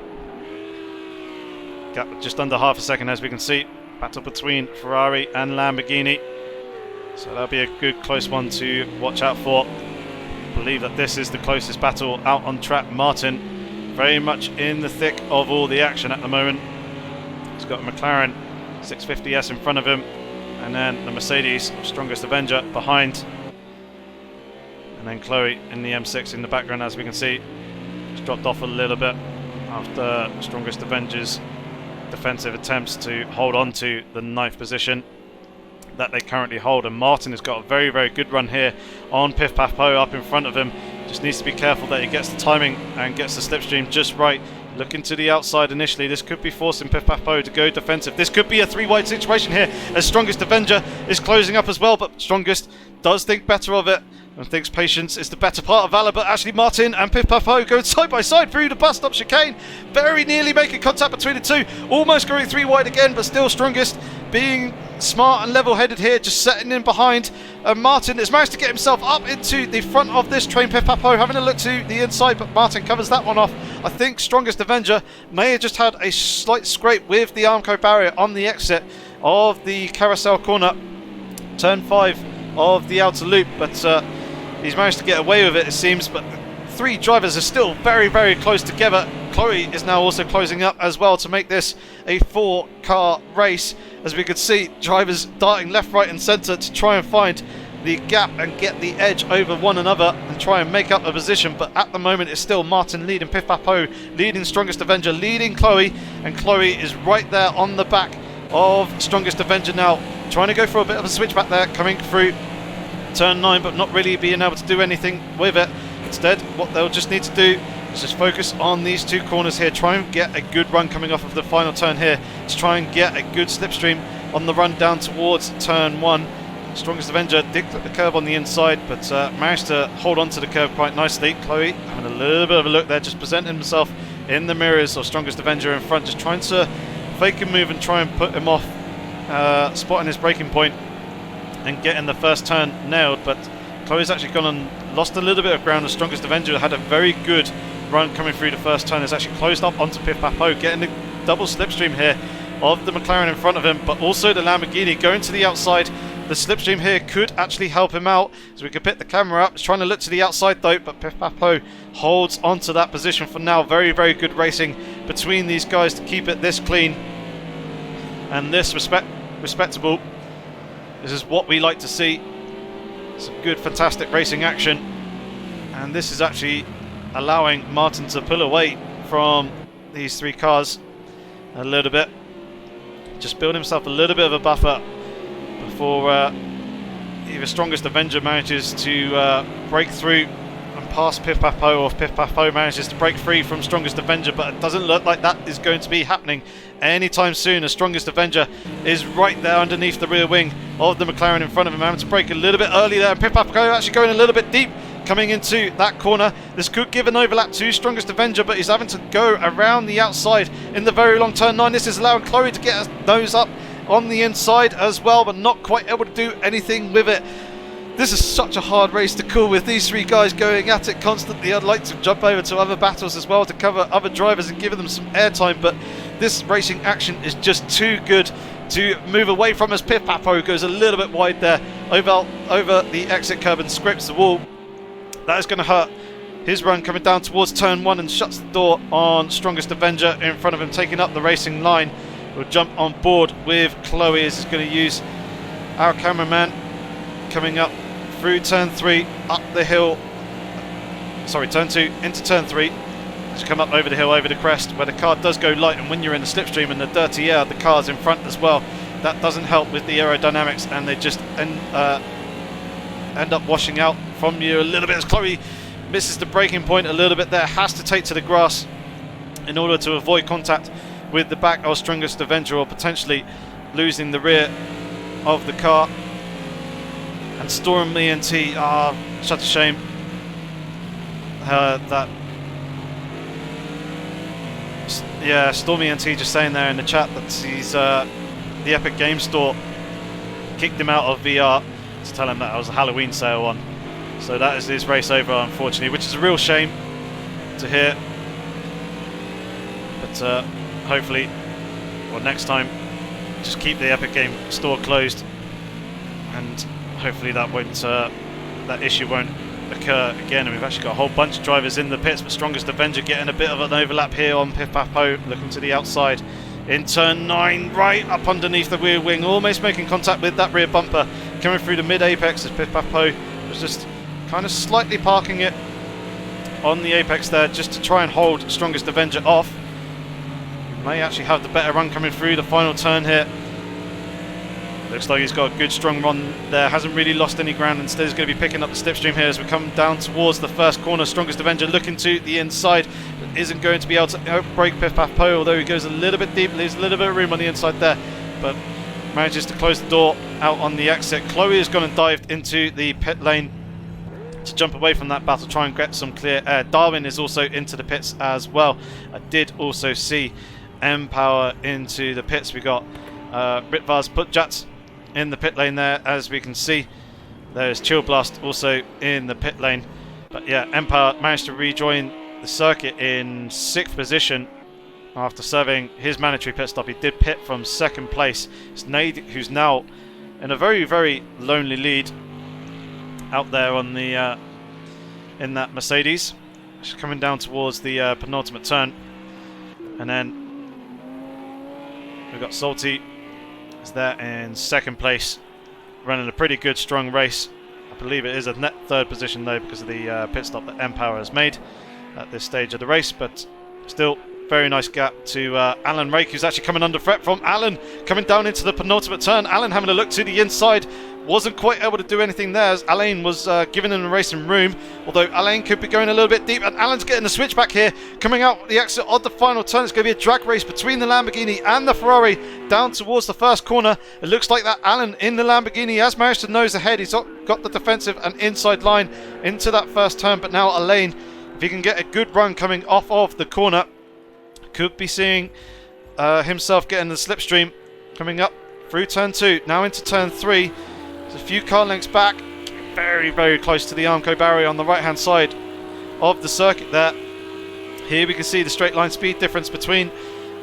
Gap just under half a second, as we can see. Battle between Ferrari and Lamborghini, so that'll be a good close one to watch out for. I believe that this is the closest battle out on track. Martin very much in the thick of all the action at the moment. He's got a McLaren 650S in front of him, and then the Mercedes Strongest Avenger behind. And then Chloe in the M6 in the background, as we can see. It's dropped off a little bit after Strongest Avenger's defensive attempts to hold on to the 9th position that they currently hold. And Martin has got a very good run here on Piff Papo up in front of him. Just needs to be careful that he gets the timing and gets the slipstream just right. Looking to the outside initially. This could be forcing Piff Papo to go defensive. This could be a 3-wide situation here, as Strongest Avenger is closing up as well, but Strongest does think better of it and thinks patience is the better part of valor. But actually Martin and Piff Papo going side by side through the bus stop chicane, very nearly making contact between the two, almost going 3-wide again, but still Strongest being smart and level-headed here, just setting in behind. Martin has managed to get himself up into the front of this train. Piff Papo having a look to the inside, but Martin covers that one off. I think Strongest Avenger may have just had a slight scrape with the Armco barrier on the exit of the carousel corner, turn 5 of the outer loop, but he's managed to get away with it, it seems. But 3 drivers are still very close together. Chloe is now also closing up as well to make this a 4-car race. As we could see, drivers darting left, right and centre to try and find the gap and get the edge over one another and try and make up a position. But at the moment it's still Martin leading Piff Papo, leading Strongest Avenger, leading Chloe, and Chloe is right there on the back of Strongest Avenger now, trying to go for a bit of a switch back there, coming through turn 9, but not really being able to do anything with it. Instead, what they'll just need to do is just focus on these 2 corners here, try and get a good run coming off of the final turn here, to try and get a good slipstream on the run down towards turn 1. Strongest Avenger did clip the curb on the inside, but managed to hold on to the curb quite nicely. Chloe having a little bit of a look there, just presenting himself in the mirrors of Strongest Avenger in front, just trying to fake a move and try and put him off spotting his braking point and getting the first turn nailed, but Chloe's actually gone and lost a little bit of ground. The Strongest Avenger had a very good run coming through the first turn. Has actually closed up onto Piff Papo, getting the double slipstream here of the McLaren in front of him, but also the Lamborghini going to the outside. The slipstream here could actually help him out, so we could pick the camera up. It's trying to look to the outside though, but Piff Papo holds onto that position for now. Very, very good racing between these guys to keep it this clean and this respectable. This is what we like to see. Some good, fantastic racing action, and this is actually allowing Martin to pull away from these three cars a little bit. Just build himself a little bit of a buffer before either Strongest Avenger manages to break through and pass Piff Papo, or if Piff Papo manages to break free from Strongest Avenger, but it doesn't look like that is going to be happening anytime soon, as Strongest Avenger is right there underneath the rear wing of the McLaren in front of him, having to break a little bit early there. Piff Papo actually going a little bit deep coming into that corner. This could give an overlap to Strongest Avenger, but he's having to go around the outside in the very long turn 9. This is allowing Chloe to get her nose up on the inside as well, but not quite able to do anything with it. This is such a hard race to call with these three guys going at it constantly. I'd like to jump over to other battles as well to cover other drivers and give them some airtime, but this racing action is just too good to move away from, as Piff Papo goes a little bit wide there over the exit curb and scrapes the wall. That is going to hurt his run coming down towards turn 1 and shuts the door on Strongest Avenger in front of him, taking up the racing line. We'll jump on board with Chloe, as he's going to use our cameraman coming up through turn 3, up the hill, sorry, turn 2 into turn 3, to come up over the hill, over the crest, where the car does go light, and when you're in the slipstream and the dirty air, the car's in front as well, that doesn't help with the aerodynamics, and they just end up washing out from you a little bit, as Chloe misses the braking point a little bit there, has to take to the grass in order to avoid contact with the back of Strongest Avenger, or potentially losing the rear of the car. And Storm ENT, such a shame that, yeah, Storm ENT just saying there in the chat that he's the Epic Game Store kicked him out of VR to tell him that it was a Halloween sale on. So that is his race over, unfortunately, which is a real shame to hear. But hopefully, or next time, just keep the Epic Game Store closed, and hopefully that won't that issue won't occur again. And we've actually got a whole bunch of drivers in the pits, but Strongest Avenger getting a bit of an overlap here on Piff Papo, looking to the outside in turn 9, right up underneath the rear wing, almost making contact with that rear bumper, coming through the mid-apex, as Piff Papo was just kind of slightly parking it on the apex there, just to try and hold Strongest Avenger off. May actually have the better run coming through the final turn here. Looks like he's got a good strong run there, hasn't really lost any ground. Instead he's going to be picking up the slipstream here as we come down towards the first corner. Strongest Avenger looking to the inside, but isn't going to be able to outbrake Piff Papo, although he goes a little bit deep, leaves a little bit of room on the inside there, but manages to close the door out on the exit. Chloe has gone and dived into the pit lane to jump away from that battle, try and get some clear air. Darwin is also into the pits as well. I did also see M-Power into the pits. We got Ritvars Putjats in the pit lane there, as we can see. There's Chill Blast also in the pit lane. But yeah, M-Power managed to rejoin the circuit in 6th position after serving his mandatory pit stop. He did pit from 2nd place. It's Nade, who's now in a very, very lonely lead out there on the in that Mercedes. She's coming down towards the penultimate turn. And then we've got Salty is there in 2nd place, running a pretty good strong race. I believe it is a net 3rd position though, because of the pit stop that M-Power has made at this stage of the race, but still very nice gap to Alan Rake, who's actually coming under threat from Alan, coming down into the penultimate turn. Alan having a look to the inside, wasn't quite able to do anything there, as Alain was giving him the racing room, although Alain could be going a little bit deep, and Alan's getting the switchback here, coming out the exit of the final turn. It's going to be a drag race between the Lamborghini and the Ferrari down towards the first corner. It looks like that Alan in the Lamborghini has managed to nose ahead. He's got the defensive and inside line into that first turn, but now Alain, if he can get a good run coming off of the corner, could be seeing himself getting the slipstream coming up through turn 2, now into turn 3. There's a few car lengths back, very, very close to the Armco barrier on the right-hand side of the circuit there. Here we can see the straight line speed difference between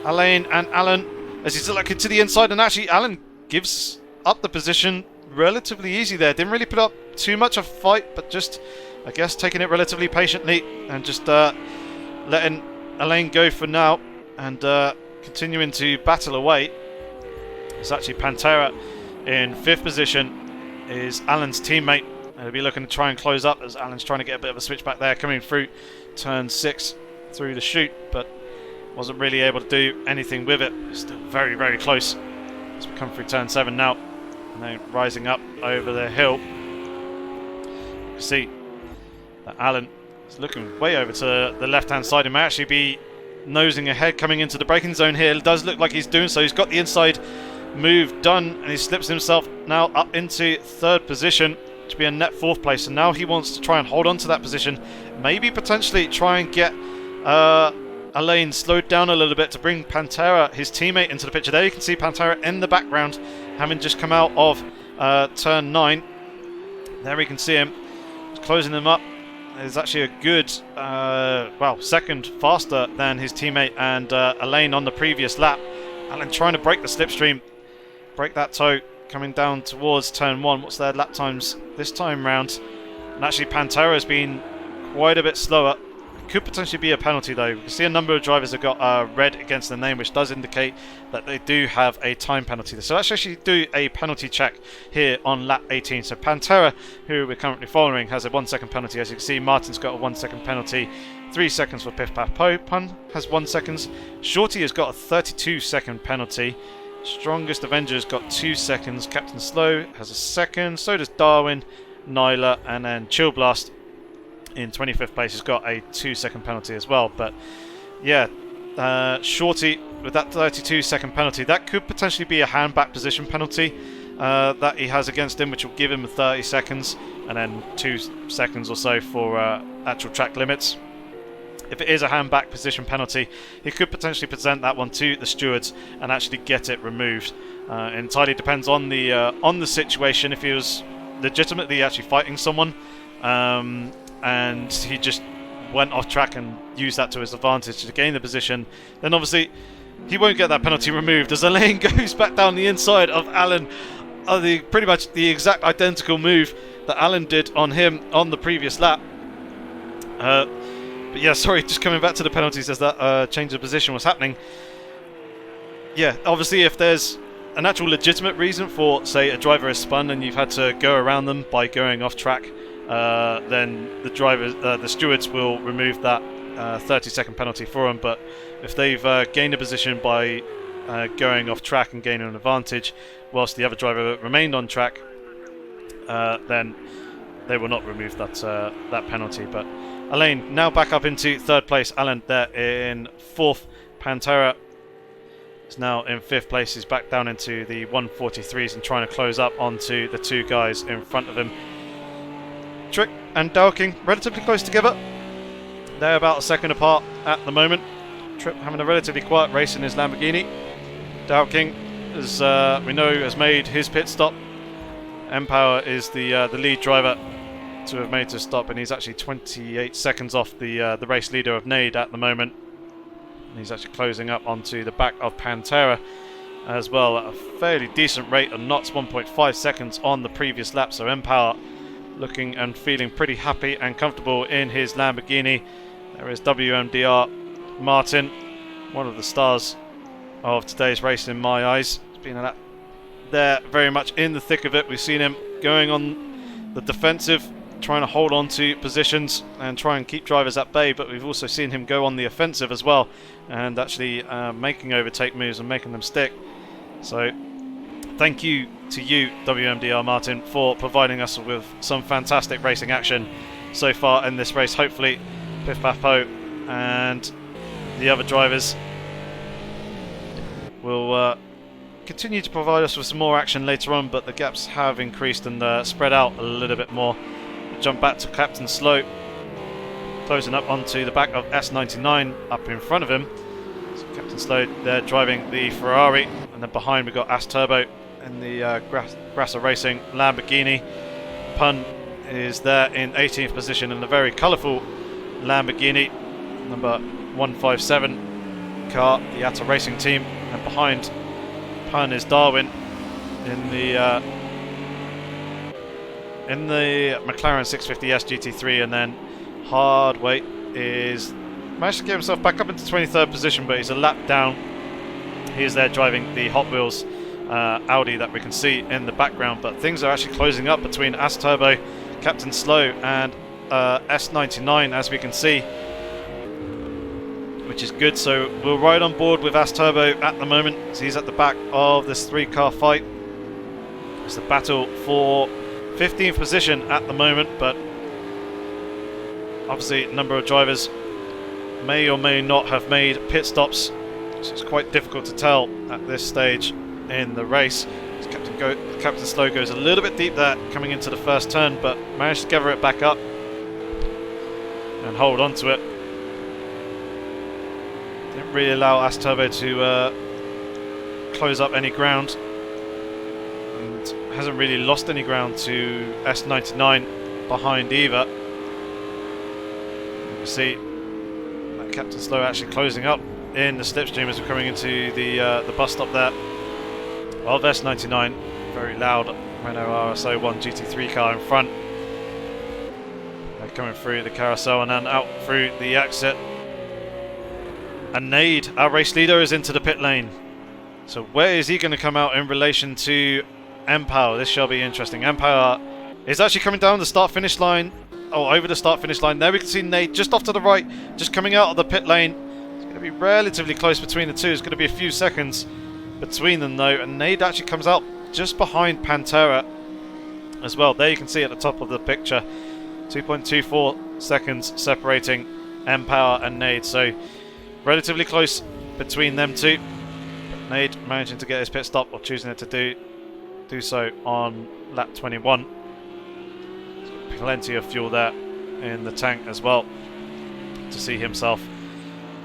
Alain and Alan as he's looking to the inside, and actually Alan gives up the position relatively easy there. Didn't really put up too much of a fight, but just, I guess, taking it relatively patiently and just letting Alain go for now and continuing to battle away. It's actually Pantera in 5th position is Alan's teammate. He'll be looking to try and close up as Alan's trying to get a bit of a switch back there, coming through turn 6 through the chute, but wasn't really able to do anything with it. Still very, very close as we come through turn 7 now, and then rising up over the hill. You can see that Alan is looking way over to the left-hand side. He may actually be nosing ahead coming into the braking zone here. It does look like he's doing so. He's got the inside move done, and he slips himself now up into 3rd position to be a net 4th place. And now he wants to try and hold on to that position, maybe potentially try and get Alain slowed down a little bit to bring Pantera, his teammate, into the picture. There you can see Pantera in the background, having just come out of turn 9. There we can see him closing them up. Is actually a good, well, second faster than his teammate and Alain on the previous lap. Alan trying to break the slipstream, break that toe, coming down towards turn 1. What's their lap times this time round? And actually Pantera has been quite a bit slower. Could potentially be a penalty though. You can see a number of drivers have got red against their name, which does indicate that they do have a time penalty. So let's actually do a penalty check here on lap 18. So Pantera, who we're currently following, has a 1 second penalty. As you can see, Martin's got a 1 second penalty. 3 seconds for Piff Paff Po. Pun has 1 second. Shorty has got a 32 second penalty. Strongest Avenger's got 2 seconds. Captain Slow has a second. So does Darwin, Nyla, and then Chill Blast in 25th place has got a 2 second penalty as well. But yeah, Shorty with that 32 second penalty, that could potentially be a hand back position penalty that he has against him, which will give him 30 seconds and then 2 seconds or so for actual track limits. If it is a hand back position penalty, he could potentially present that one to the stewards and actually get it removed. It entirely depends on the situation. If he was legitimately actually fighting someone and he just went off track and used that to his advantage to gain the position, then obviously he won't get that penalty removed, as Alain goes back down the inside of Alan. Pretty much the exact identical move that Alan did on him on the previous lap. But yeah, sorry, just coming back to the penalties as that change of position was happening. Yeah, obviously if there's an actual legitimate reason for, say, a driver has spun and you've had to go around them by going off track, then the stewards will remove that 30-second penalty for them. But if they've gained a position by going off track and gaining an advantage, whilst the other driver remained on track, then they will not remove that penalty. But Alain now back up into 3rd place. Alan there in 4th. Pantera is now in 5th place. He's back down into the 143s and trying to close up onto the 2 guys in front of him. Trick and Dowking relatively close together. They're about a second apart at the moment. Trick having a relatively quiet race in his Lamborghini. Dowking, as we know, has made his pit stop. Empower is the lead driver to have made his stop, and he's actually 28 seconds off the race leader of Nade at the moment. And he's actually closing up onto the back of Pantera as well at a fairly decent rate of knots, 1.5 seconds on the previous lap. So Empower looking and feeling pretty happy and comfortable in his Lamborghini. There is WMDR Martin, one of the stars of today's race in my eyes. He's been there very much in the thick of it. We've seen him going on the defensive, trying to hold on to positions and try and keep drivers at bay, but we've also seen him go on the offensive as well and actually making overtake moves and making them stick. So thank you to you, WMDR Martin, for providing us with some fantastic racing action so far in this race. Hopefully Piff Paff Po and the other drivers will continue to provide us with some more action later on, but the gaps have increased and spread out a little bit more. We'll jump back to Captain Slow, closing up onto the back of S99 up in front of him. So Captain Slow there driving the Ferrari, and then behind we've got As Turbo in the Grasser Racing Lamborghini. Pun is there in 18th position in a very colourful Lamborghini, number 157 car, the AOR Racing team, and behind Pun is Darwin in the McLaren 650S GT3, and then Hardway is managed to get himself back up into 23rd position, but he's a lap down. He is there driving the Hot Wheels Audi that we can see in the background, but things are actually closing up between As Turbo, Captain Slow, and S99, as we can see, which is good. So we're right on board with As Turbo at the moment. So he's at the back of this 3-car fight. It's a battle for 15th position at the moment, but obviously a number of drivers may or may not have made pit stops, so it's quite difficult to tell at this stage in the race. Captain Slow goes a little bit deep there coming into the first turn, but managed to gather it back up and hold on to it. Didn't really allow As Turbo to close up any ground, and hasn't really lost any ground to S99 behind either. You can see that Captain Slow actually closing up in the slipstream as we're coming into the bus stop there. Well, S99, very loud Renault RS01 GT3 car in front. They're coming through the carousel and then out through the exit. And Nade, our race leader, is into the pit lane. So where is he going to come out in relation to Empower? This shall be interesting. Empower is actually coming down the start-finish line. Oh, over the start-finish line. There we can see Nade just off to the right, just coming out of the pit lane. It's going to be relatively close between the two. It's going to be a few seconds between them though, and Nade actually comes out just behind Pantera as well. There you can see at the top of the picture, 2.24 seconds separating Empower and Nade, so relatively close between them two. But Nade managing to get his pit stop, or choosing to do so on lap 21. Plenty of fuel there in the tank as well to see himself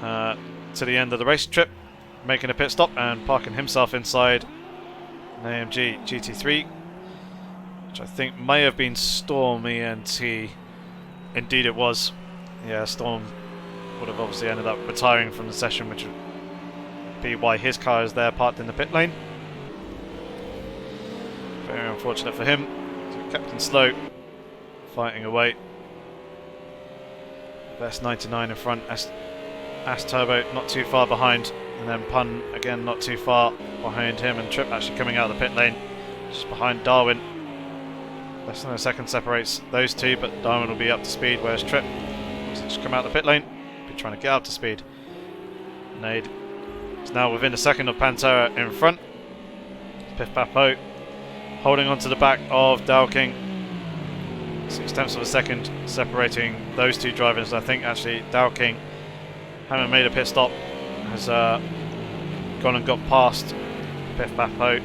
to the end of the race trip, making a pit stop and parking himself inside an AMG GT3, which I think may have been Storm ENT. Indeed it was. Yeah, Storm would have obviously ended up retiring from the session, which would be why his car is there parked in the pit lane. Very unfortunate for him. So Captain Slow fighting away. S99 in front, As Turbo not too far behind, and then Pun again not too far behind him, and Trip actually coming out of the pit lane just behind Darwin. Less than a second separates those two, but Darwin will be up to speed, whereas Trip will just come out of the pit lane, be trying to get up to speed. Nade is now within a second of Pantera in front. Piff Papo holding on to the back of Dow King. 0.6 of a second separating those two drivers. I think actually Dow King, having made a pit stop, has gone and got past Piff Papo.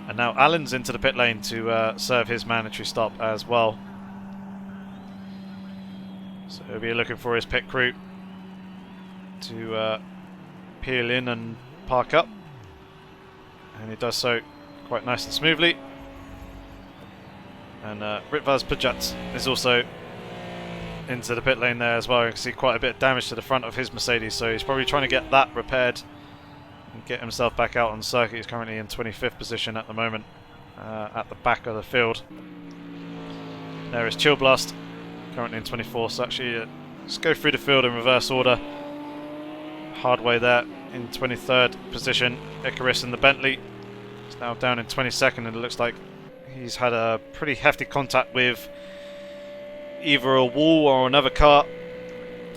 And now Alan's into the pit lane to serve his mandatory stop as well. So he'll be looking for his pit crew to peel in and park up. And he does so quite nice and smoothly. And Ritvaz Pujat is also into the pit lane there as well. You can see quite a bit of damage to the front of his Mercedes, so he's probably trying to get that repaired and get himself back out on the circuit. He's currently in 25th position at the moment, at the back of the field. There is Chill Blast, currently in 24th. So actually, let's go through the field in reverse order. Hardway there in 23rd position. Icarus in the Bentley is now down in 22nd, and it looks like he's had a pretty hefty contact with either a wall or another car,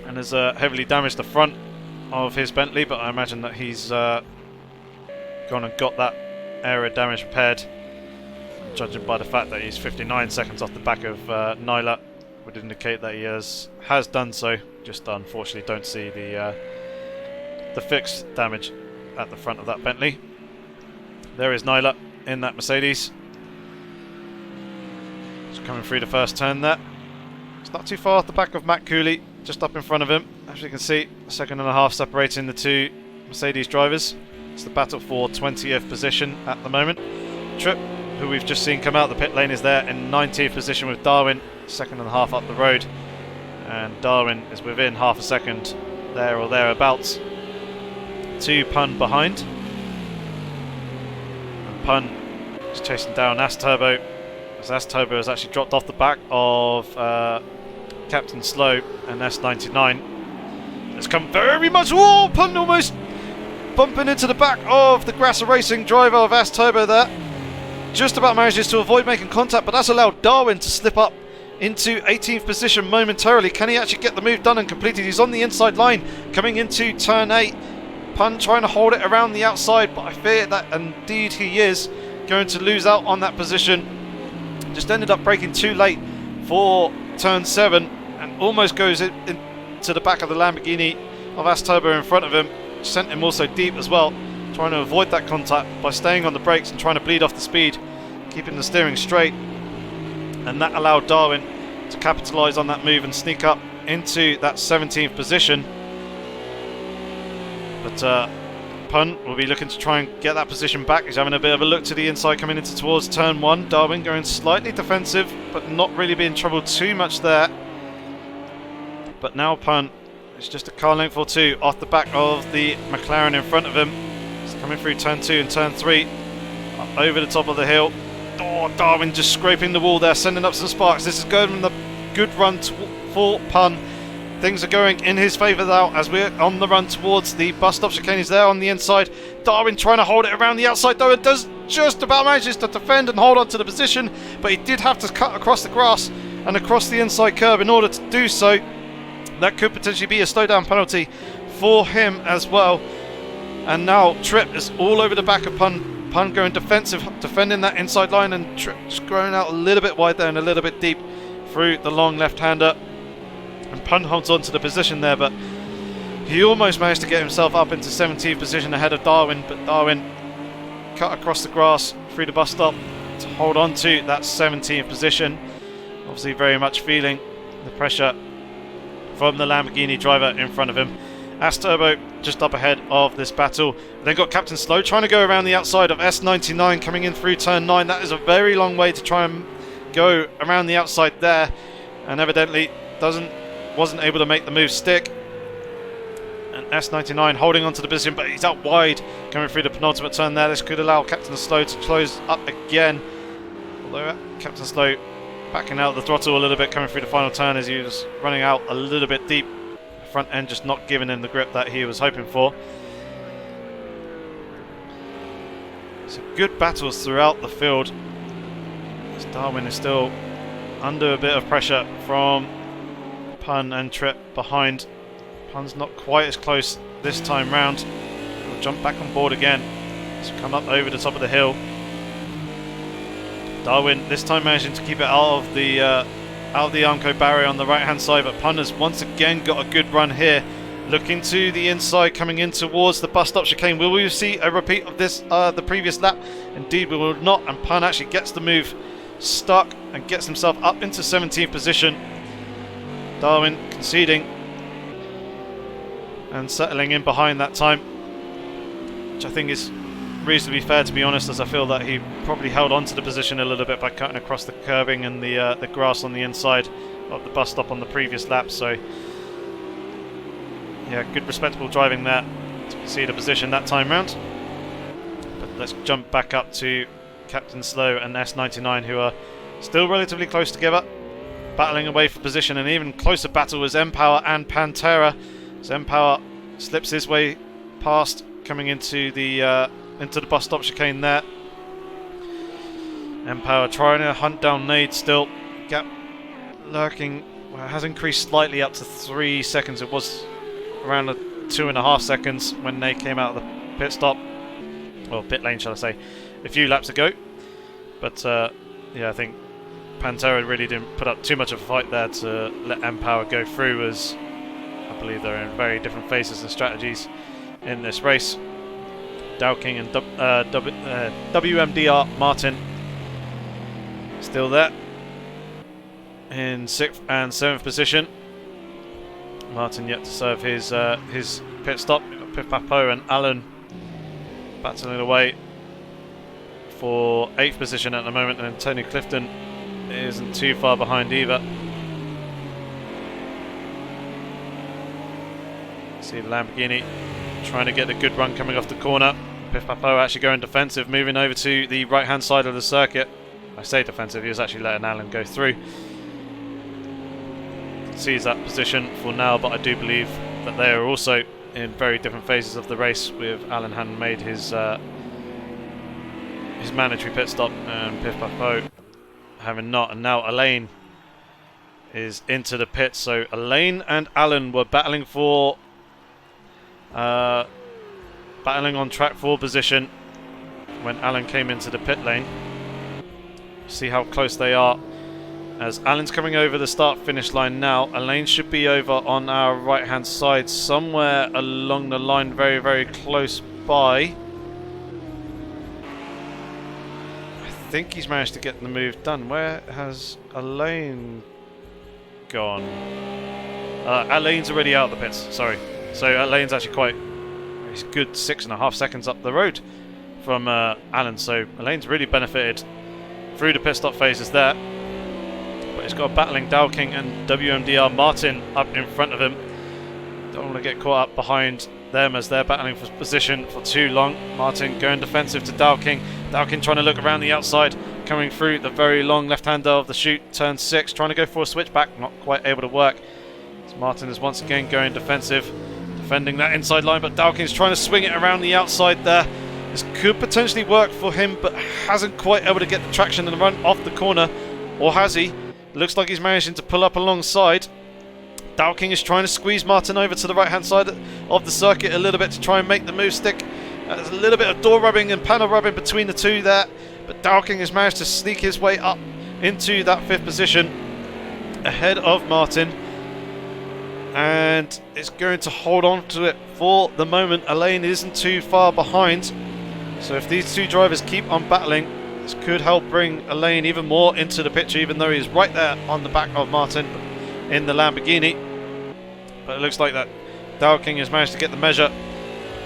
and has heavily damaged the front of his Bentley, but I imagine that he's gone and got that area damage repaired. Judging by the fact that he's 59 seconds off the back of Nyla, would indicate that he has done so. Just unfortunately don't see the fixed damage at the front of that Bentley. There is Nyla in that Mercedes. Just coming through the first turn there. It's not too far off the back of Matt Cooley, just up in front of him. As you can see, a second and a half separating the two Mercedes drivers. It's the battle for 20th position at the moment. Tripp, who we've just seen come out the pit lane, is there in 19th position with Darwin, second and a half up the road. And Darwin is within half a second there or thereabouts to Pun behind. And Pun is chasing down Asturbo, as Asturbo has actually dropped off the back of Captain Slow and S99. It's come very much. Oh, Pun almost bumping into the back of the Grasser Racing driver of Asturbo there. Just about manages to avoid making contact, but that's allowed Darwin to slip up into 18th position momentarily. Can he actually get the move done and completed? He's on the inside line coming into turn 8. Pun trying to hold it around the outside, but I fear that indeed he is going to lose out on that position. Just ended up braking too late for turn 7 and almost goes into the back of the Lamborghini of Asturbo in front of him. Sent him also deep as well, trying to avoid that contact by staying on the brakes and trying to bleed off the speed, keeping the steering straight. And that allowed Darwin to capitalise on that move and sneak up into that 17th position. But Pun will be looking to try and get that position back. He's having a bit of a look to the inside coming into towards turn 1. Darwin going slightly defensive, but not really being troubled too much there. But now Pun is just a car length or two off the back of the McLaren in front of him. He's coming through turn 2 and turn 3, up over the top of the hill. Oh, Darwin just scraping the wall there, sending up some sparks. This is going the good run for Pun. Things are going in his favour now as we're on the run towards the bus stop chicane. He's there on the inside. Darwin trying to hold it around the outside though. It does just about manages to defend and hold on to the position, but he did have to cut across the grass and across the inside curb in order to do so. That could potentially be a slowdown penalty for him as well. And now Tripp is all over the back of Pun. Pun going defensive, defending that inside line, and Tripp just growing out a little bit wide there and a little bit deep through the long left-hander. And Pun holds on to the position there, but he almost managed to get himself up into 17th position ahead of Darwin, but Darwin cut across the grass through the bus stop to hold on to that 17th position. Obviously very much feeling the pressure from the Lamborghini driver in front of him. Asturbo just up ahead of this battle. Then got Captain Slow trying to go around the outside of S99 coming in through turn 9. That is a very long way to try and go around the outside there, and evidently wasn't able to make the move stick. And S99 holding onto the position, but he's out wide coming through the penultimate turn there. This could allow Captain Slow to close up again, although Captain Slow backing out the throttle a little bit coming through the final turn as he was running out a little bit deep. The front end just not giving him the grip that he was hoping for. So good battles throughout the field, as Darwin is still under a bit of pressure from Pun and Tripp behind. Pun's not quite as close this time round. He'll jump back on board again. So come up over the top of the hill. Darwin this time managing to keep it out of the Armco barrier on the right hand side, but Pun has once again got a good run here. Looking to the inside coming in towards the bus stop chicane. Will we see a repeat of this the previous lap? Indeed we will not, and Pun actually gets the move stuck and gets himself up into 17th position. Darwin conceding and settling in behind that time, which I think is reasonably fair, to be honest, as I feel that he probably held on to the position a little bit by cutting across the curbing and the grass on the inside of the bus stop on the previous lap. So yeah, good respectable driving there to concede a position that time round. But let's jump back up to Captain Slow and S99, who are still relatively close together, battling away for position. An even closer battle was Empower and Pantera, as Empower slips his way past coming into the bus stop chicane there. Empower trying to hunt down Nade still. Gap lurking, well, it has increased slightly up to 3 seconds. It was around 2.5 seconds when Nade came out of the pit stop, or pit lane shall I say, a few laps ago. But yeah, I think Pantera really didn't put up too much of a fight there to let Empower go through, as I believe they're in very different phases and strategies in this race. Dowking and WMDR Martin still there in 6th and 7th position. Martin yet to serve his pit stop. We've got Piff Papo and Alan battling away for 8th position at the moment, and Tony Clifton isn't too far behind either. See the Lamborghini trying to get a good run coming off the corner. Piff Papo actually going defensive, moving over to the right hand side of the circuit. I say defensive, he was actually letting Alan go through. Sees that position for now, but I do believe that they are also in very different phases of the race, with Alan hadn't made his mandatory pit stop and Piff Papo having not, and now Elaine is into the pit. So Elaine and Alan were battling for battling on track 4 position when Alan came into the pit lane. See how close they are. As Alan's coming over the start-finish line now, Elaine should be over on our right-hand side, somewhere along the line, very, very close by. I think he's managed to get the move done. Where has Elaine gone? Elaine's already out of the pits, sorry. So Elaine's actually he's good 6.5 seconds up the road from Alan, so Elaine's really benefited through the pit stop phases there. But he's got battling Dowking and WMDR Martin up in front of him. Don't want to get caught up behind them as they're battling for position for too long. Martin going defensive to Dowking. Dowking trying to look around the outside, coming through the very long left-hander of the chute, turn 6, trying to go for a switchback, not quite able to work. So Martin is once again going defensive, defending that inside line, but Dowking's trying to swing it around the outside there. This could potentially work for him, but hasn't quite able to get the traction and run off the corner. Or has he? Looks like he's managing to pull up alongside. Dowking is trying to squeeze Martin over to the right hand side of the circuit a little bit to try and make the move stick. There's a little bit of door rubbing and panel rubbing between the two there, but Dowking has managed to sneak his way up into that 5th position ahead of Martin, and is going to hold on to it for the moment. Elaine isn't too far behind, so if these two drivers keep on battling, this could help bring Elaine even more into the picture, even though he's right there on the back of Martin in the Lamborghini. But it looks like that Dowking has managed to get the measure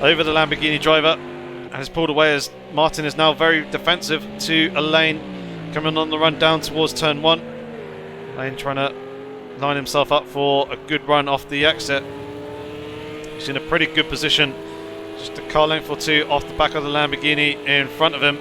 over the Lamborghini driver and has pulled away, as Martin is now very defensive to Elaine, coming on the run down towards turn 1. Elaine trying to line himself up for a good run off the exit. He's in a pretty good position, just a car length or 2 off the back of the Lamborghini in front of him.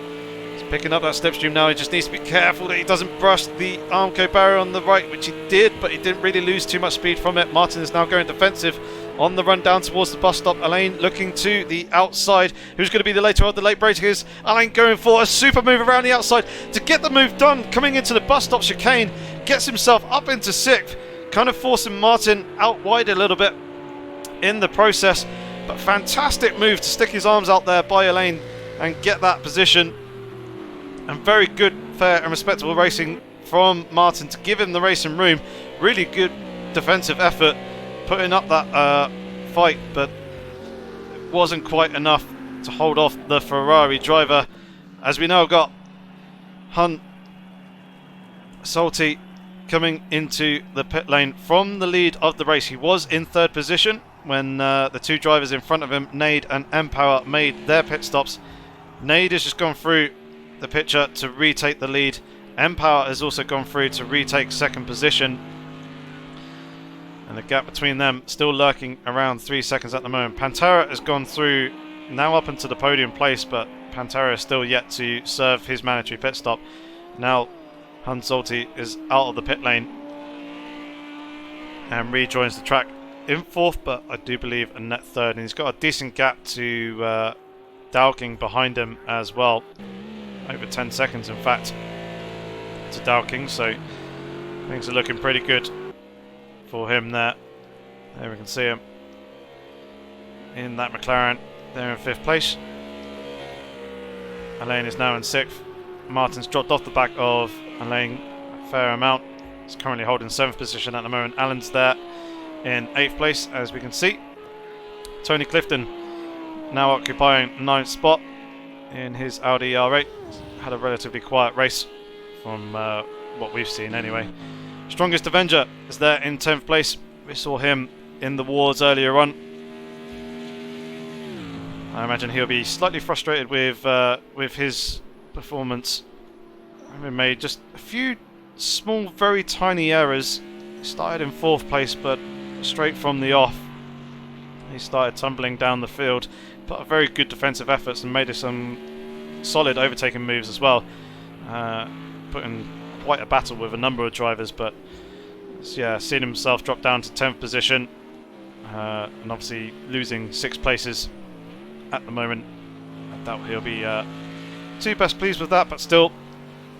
He's picking up that slipstream now. He just needs to be careful that he doesn't brush the Armco barrier on the right, which he did, but he didn't really lose too much speed from it. Martin is now going defensive on the run down towards the bus stop. Elaine looking to the outside. Who's going to be the later of the late breakers? Elaine going for a super move around the outside to get the move done, coming into the bus stop chicane, gets himself up into 6th, kind of forcing Martin out wide a little bit in the process. But fantastic move to stick his arms out there by Elaine and get that position. And very good, fair and respectable racing from Martin to give him the racing room. Really good defensive effort, putting up that fight, but it wasn't quite enough to hold off the Ferrari driver. As we now got Hunt Salty coming into the pit lane from the lead of the race. He was in 3rd position when the 2 drivers in front of him, Nade and Empower, made their pit stops. Nade has just gone through the picture to retake the lead. Empower has also gone through to retake 2nd position. And the gap between them still lurking around 3 seconds at the moment. Pantera has gone through, now up into the podium place, but Pantera is still yet to serve his mandatory pit stop. Now Hun Salty is out of the pit lane and rejoins the track in 4th, but I do believe a net 3rd, and he's got a decent gap to Dowking behind him as well, over 10 seconds in fact to Dowking, so things are looking pretty good for him there. There we can see him in that McLaren there in 5th place. Elaine is now in 6th. Martin's dropped off the back of Elaine a fair amount. He's currently holding 7th position at the moment. Alan's there in 8th place, as we can see. Tony Clifton now occupying 9th spot in his Audi R8. Had a relatively quiet race from what we've seen anyway. Strongest Avenger is there in 10th place. We saw him in the wars earlier on. I imagine he'll be slightly frustrated with his performance. Having made just a few small, very tiny errors. He started in 4th place, but straight from the off, he started tumbling down the field. Put a very good defensive efforts and made some solid overtaking moves as well. Put in quite a battle with a number of drivers, but yeah, seeing himself drop down to 10th position, and obviously losing 6 places at the moment. I doubt he'll be too best pleased with that, but still,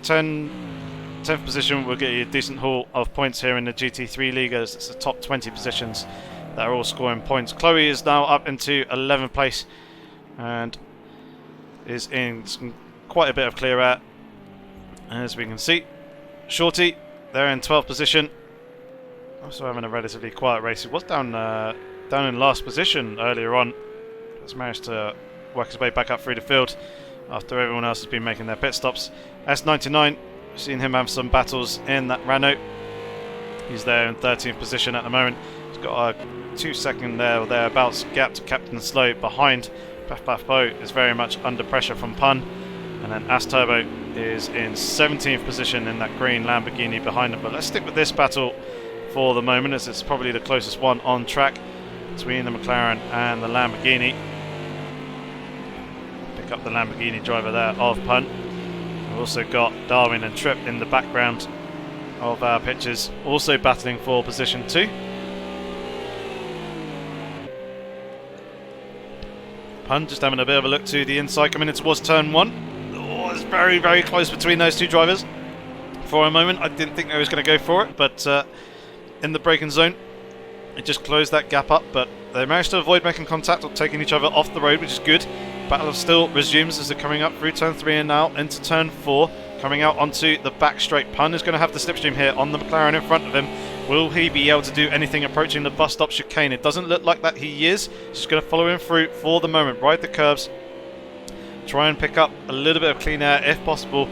10th position will get you a decent haul of points here in the GT3 League, as it's the top 20 positions that are all scoring points. Chloe is now up into 11th place and is in quite a bit of clear air, as we can see. Shorty, they're in 12th position, also having a relatively quiet race. He was down in last position earlier on. Has managed to work his way back up through the field after everyone else has been making their pit stops. S99, we've seen him have some battles in that Renault. He's there in 13th position at the moment. He's got a 2-second there or thereabouts gap to Captain Slow behind. Bo is very much under pressure from Pun, and then As Turbo is in 17th position in that green Lamborghini behind him. But let's stick with this battle for the moment, as it's probably the closest one on track between the McLaren and the Lamborghini. Pick up the Lamborghini driver there of Pun. We've also got Darwin and Tripp in the background of our pictures, also battling for position 2. Pun just having a bit of a look to the inside, coming in towards turn 1. Oh, it's very, very close between those two drivers. For a moment, I didn't think they was going to go for it, but in the braking zone, it just closed that gap up, but they managed to avoid making contact or taking each other off the road, which is good. Battle still resumes as they're coming up through turn 3 and now into turn 4. Coming out onto the back straight. Pun is going to have the slipstream here on the McLaren in front of him. Will he be able to do anything approaching the bus stop chicane? It doesn't look like that he is. Just going to follow him through for the moment. Ride the curbs. Try and pick up a little bit of clean air if possible,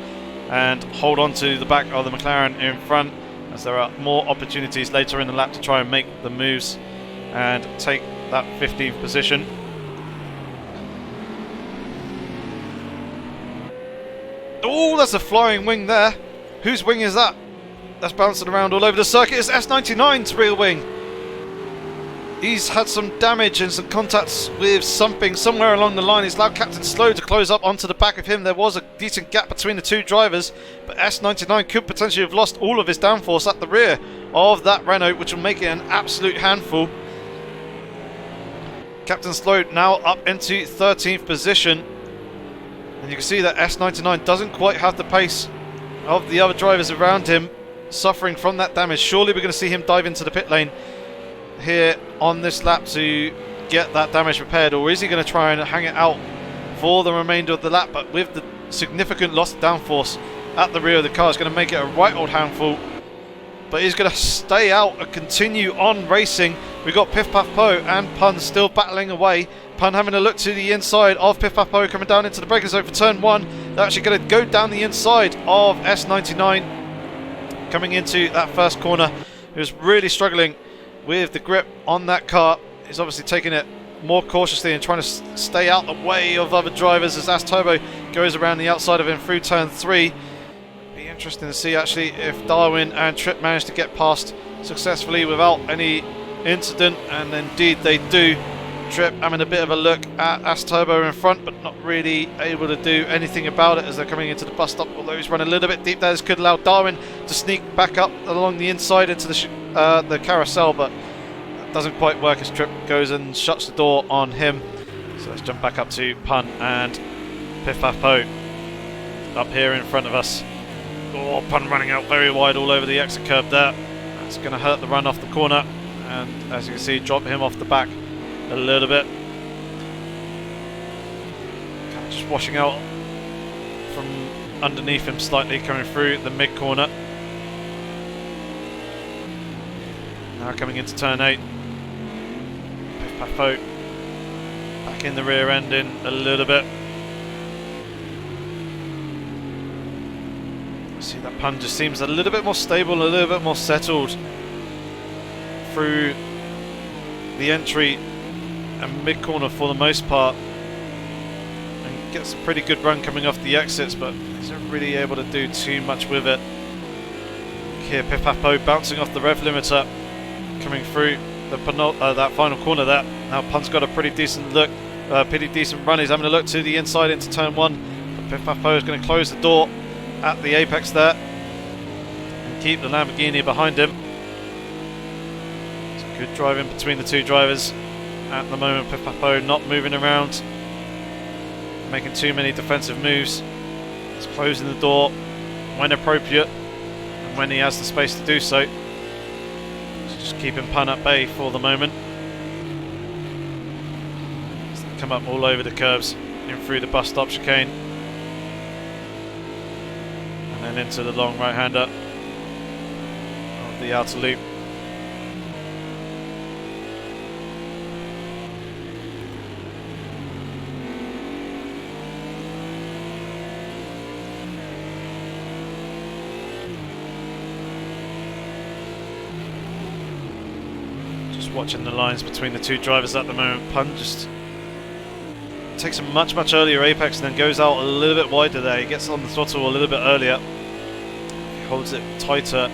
and hold on to the back of the McLaren in front, as there are more opportunities later in the lap to try and make the moves and take that 15th position. Oh, that's a flying wing there. Whose wing is that? That's bouncing around all over the circuit. It's S99's rear wing. He's had some damage and some contacts with something somewhere along the line. He's allowed Captain Slow to close up onto the back of him. There was a decent gap between the two drivers, but S99 could potentially have lost all of his downforce at the rear of that Renault, which will make it an absolute handful. Captain Slow now up into 13th position. And you can see that S99 doesn't quite have the pace of the other drivers around him, suffering from that damage. Surely we're going to see him dive into the pit lane here on this lap to get that damage repaired, or is he going to try and hang it out for the remainder of the lap? But with the significant loss of downforce at the rear of the car, it's going to make it a right old handful. But he's going to stay out and continue on racing. We've got Piff Puff Po and Pun still battling away. Pun having a look to the inside of Piff Puff Po, coming down into the braking zone for turn 1. They're actually going to go down the inside of S99 coming into that first corner, who's really struggling with the grip on that car. He's obviously taking it more cautiously and trying to stay out the way of other drivers as As Turbo goes around the outside of him through turn 3. Be interesting to see actually if Darwin and Tripp manage to get past successfully without any incident, and indeed they do. Tripp having a bit of a look at As Turbo in front, but not really able to do anything about it as they're coming into the bus stop, although he's run a little bit deep there. This could allow Darwin to sneak back up along the inside into the carousel, but that doesn't quite work as Tripp goes and shuts the door on him. So let's jump back up to Pun and Piff Puff Po up here in front of us. Oh, Pun running out very wide all over the exit curb there. That's going to hurt the run off the corner, and as you can see, drop him off the back a little bit. Kind of just washing out from underneath him slightly, coming through the mid corner. Now coming into turn 8. Piff Puff Po back in the rear end in a little bit. See, that Pun just seems a little bit more stable, a little bit more settled through the entry and mid corner for the most part. gets a pretty good run coming off the exits, but isn't really able to do too much with it. Here, Pipapo bouncing off the rev limiter, coming through that final corner there. Now Pun's got a pretty decent look, pretty decent run. He's having a look to the inside into turn 1, but Pipapo is going to close the door at the apex there and keep the Lamborghini behind him. It's a good drive in between the two drivers. At the moment, Pipapo not moving around, making too many defensive moves. He's closing the door when appropriate and when he has the space to do so. Just keeping Pun at bay for the moment. Come up all over the curves, in through the bus stop chicane, and then into the long right-hander of the outer loop. Just watching the lines between the two drivers at the moment. Pun just takes a much earlier apex and then goes out a little bit wider there. He gets on the throttle a little bit earlier. He holds it tighter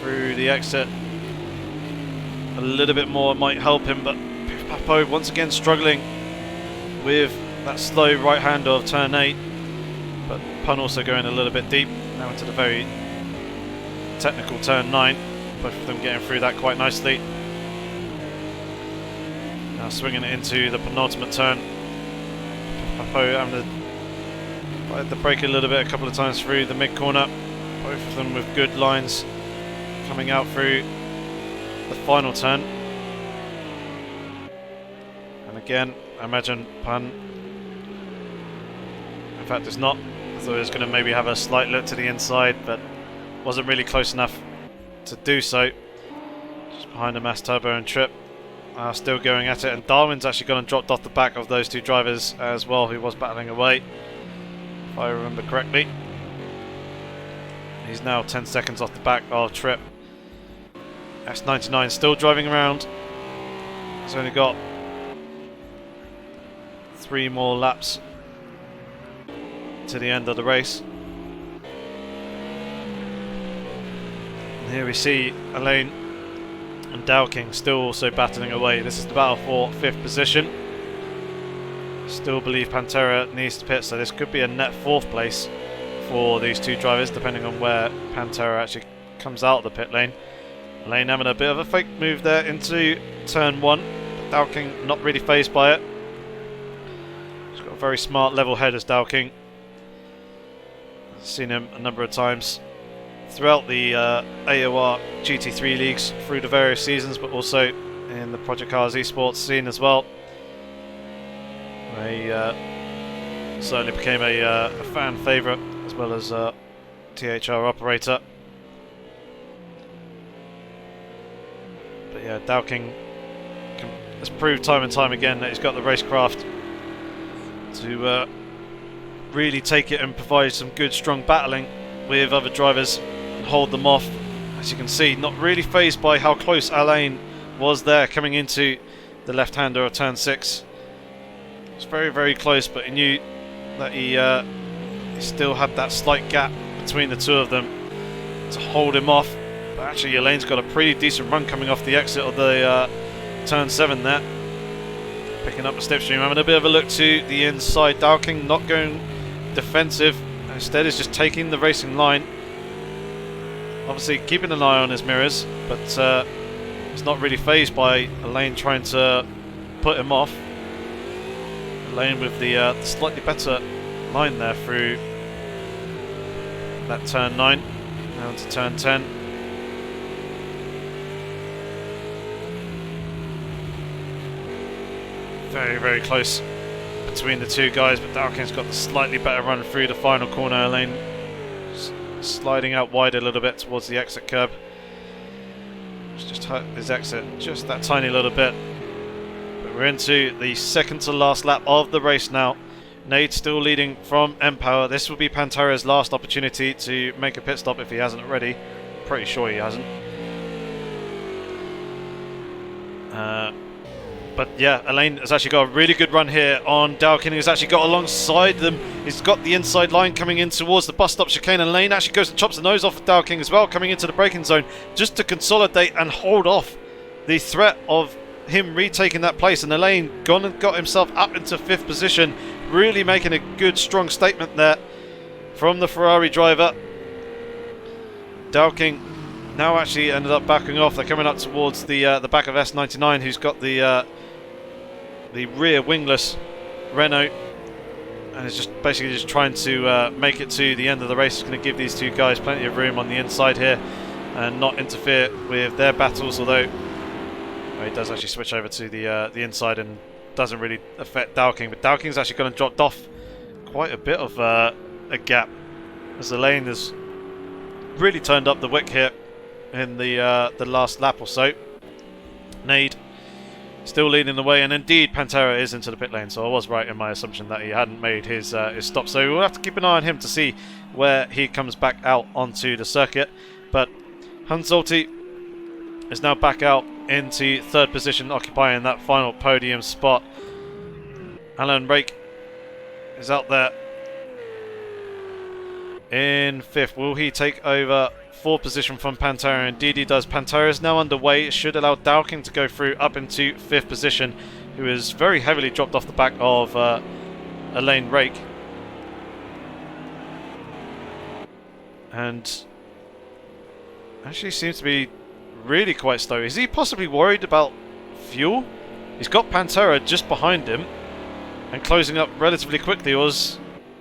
through the exit. A little bit more might help him, but Pipapo once again struggling with that slow right hander of turn 8. But Pun also going a little bit deep now into the very technical turn 9. Both of them getting through that quite nicely. Now swinging it into the penultimate turn. Pipapo having to fight the brake a little bit a couple of times through the mid corner. Both of them with good lines coming out through the final turn. And again, I imagine Pun, in fact it's not, I thought he was going to maybe have a slight look to the inside, but wasn't really close enough to do so. Just behind the Mass Turbo and Trip. Still going at it, and Darwin's actually gone and dropped off the back of those two drivers as well, who was battling away, if I remember correctly. He's now 10 seconds off the back of Trip. S99 still driving around. He's only got 3 more laps to the end of the race. And here we see Elaine and Dowking still also battling away. This is the battle for 5th position. Still believe Pantera needs to pit, so this could be a net 4th place for these two drivers, depending on where Pantera actually comes out of the pit lane. Lane having a bit of a fake move there into turn 1. Dowking not really phased by it. He's got a very smart level head as Dowking. Seen him a number of times throughout the AOR GT3 leagues through the various seasons, but also in the Project Cars esports scene as well. He certainly became a fan favourite as well as a THR operator. But yeah, Dowking has proved time and time again that he's got the racecraft to really take it and provide some good strong battling with other drivers and hold them off. As you can see, not really phased by how close Alain was there coming into the left-hander of turn 6. It was very close, but he knew that he still had that slight gap between the two of them to hold him off. But actually Alain's got a pretty decent run coming off the exit of the turn 7 there. Picking up the slipstream, having a bit of a look to the inside. Dowking not going defensive, instead is just taking the racing line. Obviously keeping an eye on his mirrors, but he's not really phased by Elaine trying to put him off. Elaine with the slightly better line there through that turn 9, down to turn 10. Very close between the two guys, but Dowking's got the slightly better run through the final corner. Elaine sliding out wide a little bit towards the exit curb. Just hurt his exit just that tiny little bit. But we're into the second to last lap of the race now. Nade still leading from Empower. This will be Pantera's last opportunity to make a pit stop if he hasn't already. Pretty sure he hasn't. But yeah, Elaine has actually got a really good run here on Dowking, who's actually got alongside them. He's got the inside line coming in towards the bus stop chicane, and Elaine actually goes and chops the nose off of Dowking as well, coming into the braking zone just to consolidate and hold off the threat of him retaking that place. And Elaine gone and got himself up into 5th position, really making a good strong statement there from the Ferrari driver. Dowking now actually ended up backing off. They're coming up towards the back of S99, who's got the rear wingless Renault, and is just basically just trying to make it to the end of the race. It's going to give these two guys plenty of room on the inside here and not interfere with their battles, although he does actually switch over to the inside and doesn't really affect Dowking. But Dowking's actually gone and dropped off quite a bit of a gap, as Elaine has really turned up the wick here in the last lap or so. Nade still leading the way, and indeed Pantera is into the pit lane, so I was right in my assumption that he hadn't made his stop. So we'll have to keep an eye on him to see where he comes back out onto the circuit. But Hans Zulte is now back out into 3rd position, occupying that final podium spot. Alan Rake is out there in 5th. Will he take over 4th position from Pantera? Indeed he does. Pantera is now underway. It should allow Dowking to go through up into 5th position, who is very heavily dropped off the back of Elaine Rake. And actually seems to be really quite slow. Is he possibly worried about fuel? He's got Pantera just behind him and closing up relatively quickly. Or has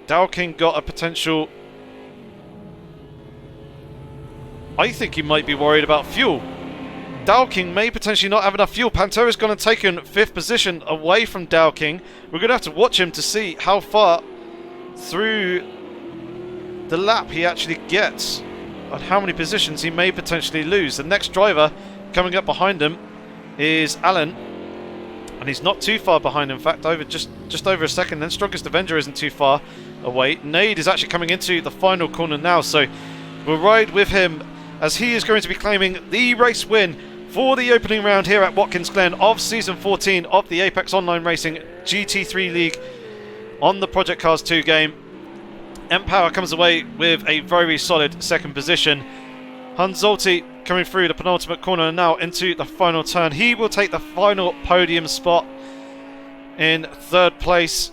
Dowking got a potential... I think he might be worried about fuel. Dowking may potentially not have enough fuel. Pantera's gone and taken 5th position away from Dowking. We're going to have to watch him to see how far through the lap he actually gets and how many positions he may potentially lose. The next driver coming up behind him is Alan, and he's not too far behind. In fact, over just over a second. Then Strongest Avenger isn't too far away. Nade is actually coming into the final corner now, so we'll ride with him as he is going to be claiming the race win for the opening round here at Watkins Glen of Season 14 of the Apex Online Racing GT3 League on the Project Cars 2 game. Empower comes away with a very solid 2nd position. Hans Zulte coming through the penultimate corner and now into the final turn. He will take the final podium spot in 3rd place.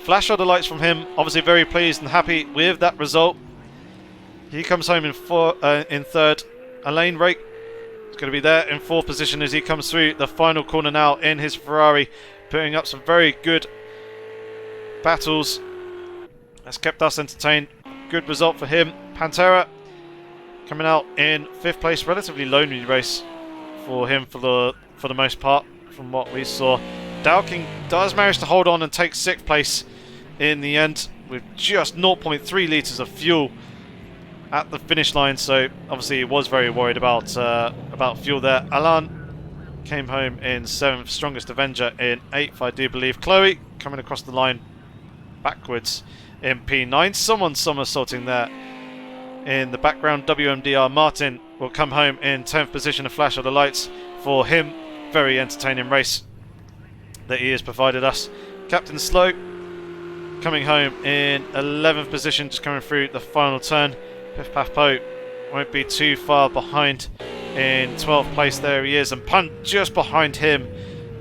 Flash of the lights from him, obviously very pleased and happy with that result. He comes home in 3rd. Elaine Rake is going to be there in 4th position as he comes through the final corner now in his Ferrari, putting up some very good battles. That's kept us entertained. Good result for him. Pantera coming out in 5th place. Relatively lonely race for him for the most part from what we saw. Dowking does manage to hold on and take 6th place in the end with just 0.3 litres of fuel at the finish line, so obviously he was very worried about fuel there. Alan came home in 7th, Strongest Avenger in 8th, I do believe. Chloe coming across the line backwards in P9. Someone somersaulting there in the background. WMDR Martin will come home in 10th position. A flash of the lights for him. Very entertaining race that he has provided us. Captain Slow coming home in 11th position, just coming through the final turn. Piff Paff Po won't be too far behind in 12th place. There he is, and Punt just behind him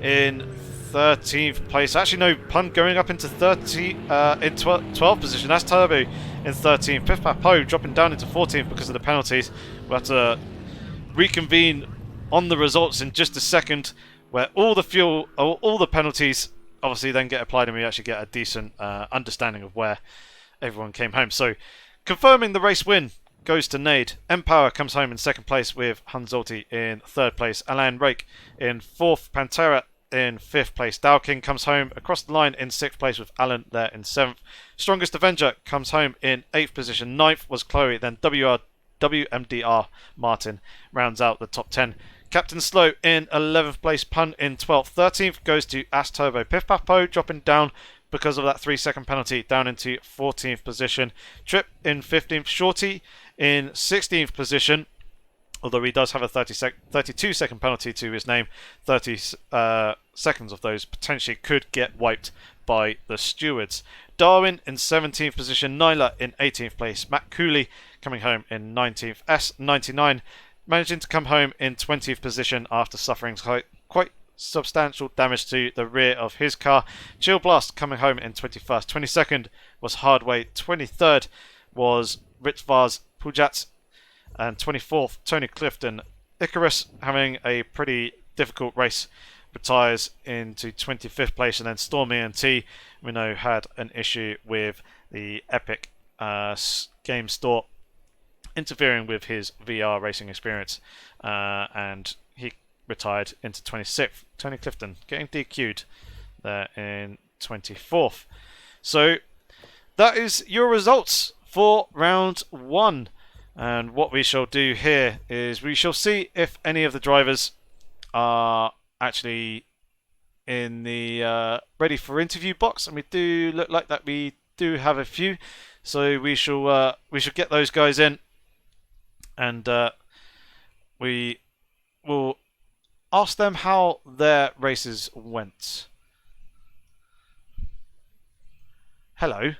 in 13th place. Actually no, Punt going up into 12th position. That's Turbo in 13th. Piff Paff Po dropping down into 14th because of the penalties. We'll have to reconvene on the results in just a second, where all the penalties obviously then get applied and we actually get a decent understanding of where everyone came home. So confirming the race win goes to Nade. Empower comes home in 2nd place with Hans Zulte in 3rd place. Alan Rake in 4th. Pantera in 5th place. Dowking comes home across the line in 6th place with Alan there in 7th. Strongest Avenger comes home in 8th position. 9th was Chloe. Then WMDR Martin rounds out the top 10. Captain Slow in 11th place. Punt in 12th. 13th goes to Ash Turbo. Piff Paff Po dropping down because of that 3-second penalty down into 14th position. Trip in 15th. Shorty in 16th position. although he does have a 32-second penalty to his name. 30 seconds of those potentially could get wiped by the stewards. Darwin in 17th position, Nyla in 18th place, Matt Cooley coming home in 19th, S99 managing to come home in 20th position after suffering quite substantial damage to the rear of his car. Chill Blast coming home in 21st. 22nd was Hardway. 23rd was Ritvars Pujats. And 24th, Tony Clifton. Icarus having a pretty difficult race, retires into 25th place. And then Stormy and T, we know, had an issue with the Epic game store interfering with his VR racing experience, and he retired into 26th. Tony Clifton getting DQ'd there in 24th. So that is your results for round 1. And what we shall do here is we shall see if any of the drivers are actually in the ready for interview box, and we do look like that we do have a few. So we shall get those guys in, and we will ask them how their races went. Hello.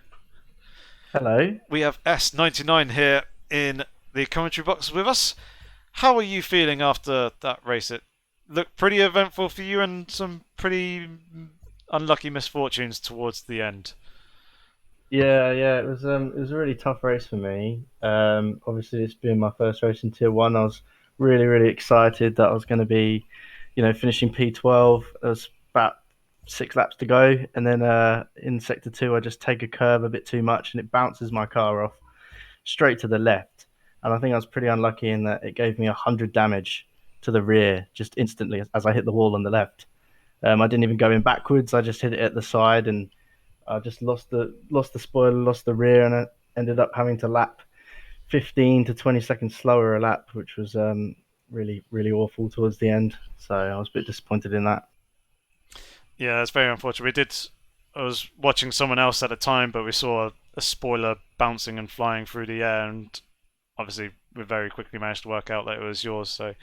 Hello. We have S99 here in the commentary box with us. How are you feeling after that race? It looked pretty eventful for you and some pretty unlucky misfortunes towards the end. Yeah, it was a really tough race for me. Obviously, it's been my first race in Tier 1. I was really excited that I was going to be, finishing P12. There was about 6 laps to go, and then in Sector 2, I just take a curve a bit too much, and it bounces my car off straight to the left. And I think I was pretty unlucky in that it gave me 100 damage to the rear just instantly as I hit the wall on the left. I didn't even go in backwards. I just hit it at the side, and I just lost the spoiler, lost the rear, and I ended up having to lap 15 to 20 seconds slower a lap, which was really awful towards the end. So I was a bit disappointed in that. Yeah, that's very unfortunate. I was watching someone else at the time, but we saw a spoiler bouncing and flying through the air, and obviously we very quickly managed to work out that it was yours. So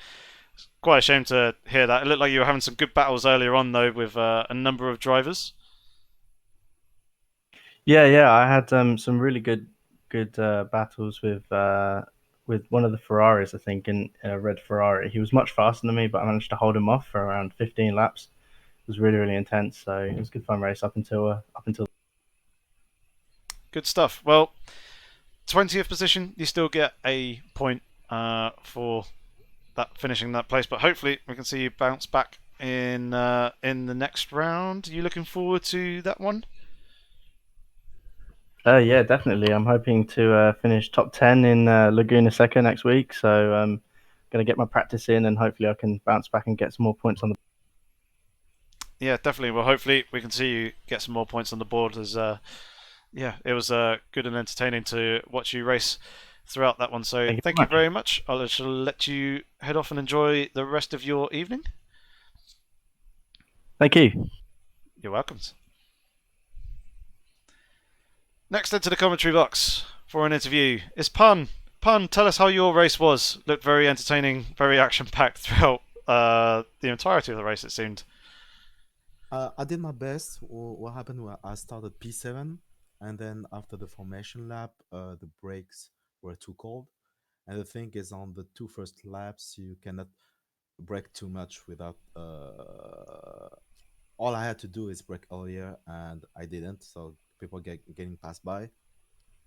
it's quite a shame to hear that. It looked like you were having some good battles earlier on, though, with a number of drivers. Yeah, I had some really good battles with one of the Ferraris, I think, in a red Ferrari. He was much faster than me, but I managed to hold him off for around 15 laps. It was really intense, so it was a good fun race up until. Good stuff. Well, 20th position, you still get a point for that finishing that place, but hopefully we can see you bounce back in the next round. Are you looking forward to that one? Yeah, definitely. I'm hoping to finish top 10 in Laguna Seca next week. So I'm going to get my practice in, and hopefully I can bounce back and get some more points on the. Yeah, definitely. Well, hopefully we can see you get some more points on the board. As it was good and entertaining to watch you race throughout that one. So thank you very much. I shall let you head off and enjoy the rest of your evening. Thank you. You're welcome. Next into the commentary box for an interview is Pun. Pun, tell us how your race was. Looked very entertaining, very action-packed throughout the entirety of the race, it seemed. I did my best. What happened was I started P7, and then after the formation lap, the brakes were too cold. And the thing is, on the 2 first laps, you cannot brake too much without... all I had to do is brake earlier, and I didn't, so people getting passed by.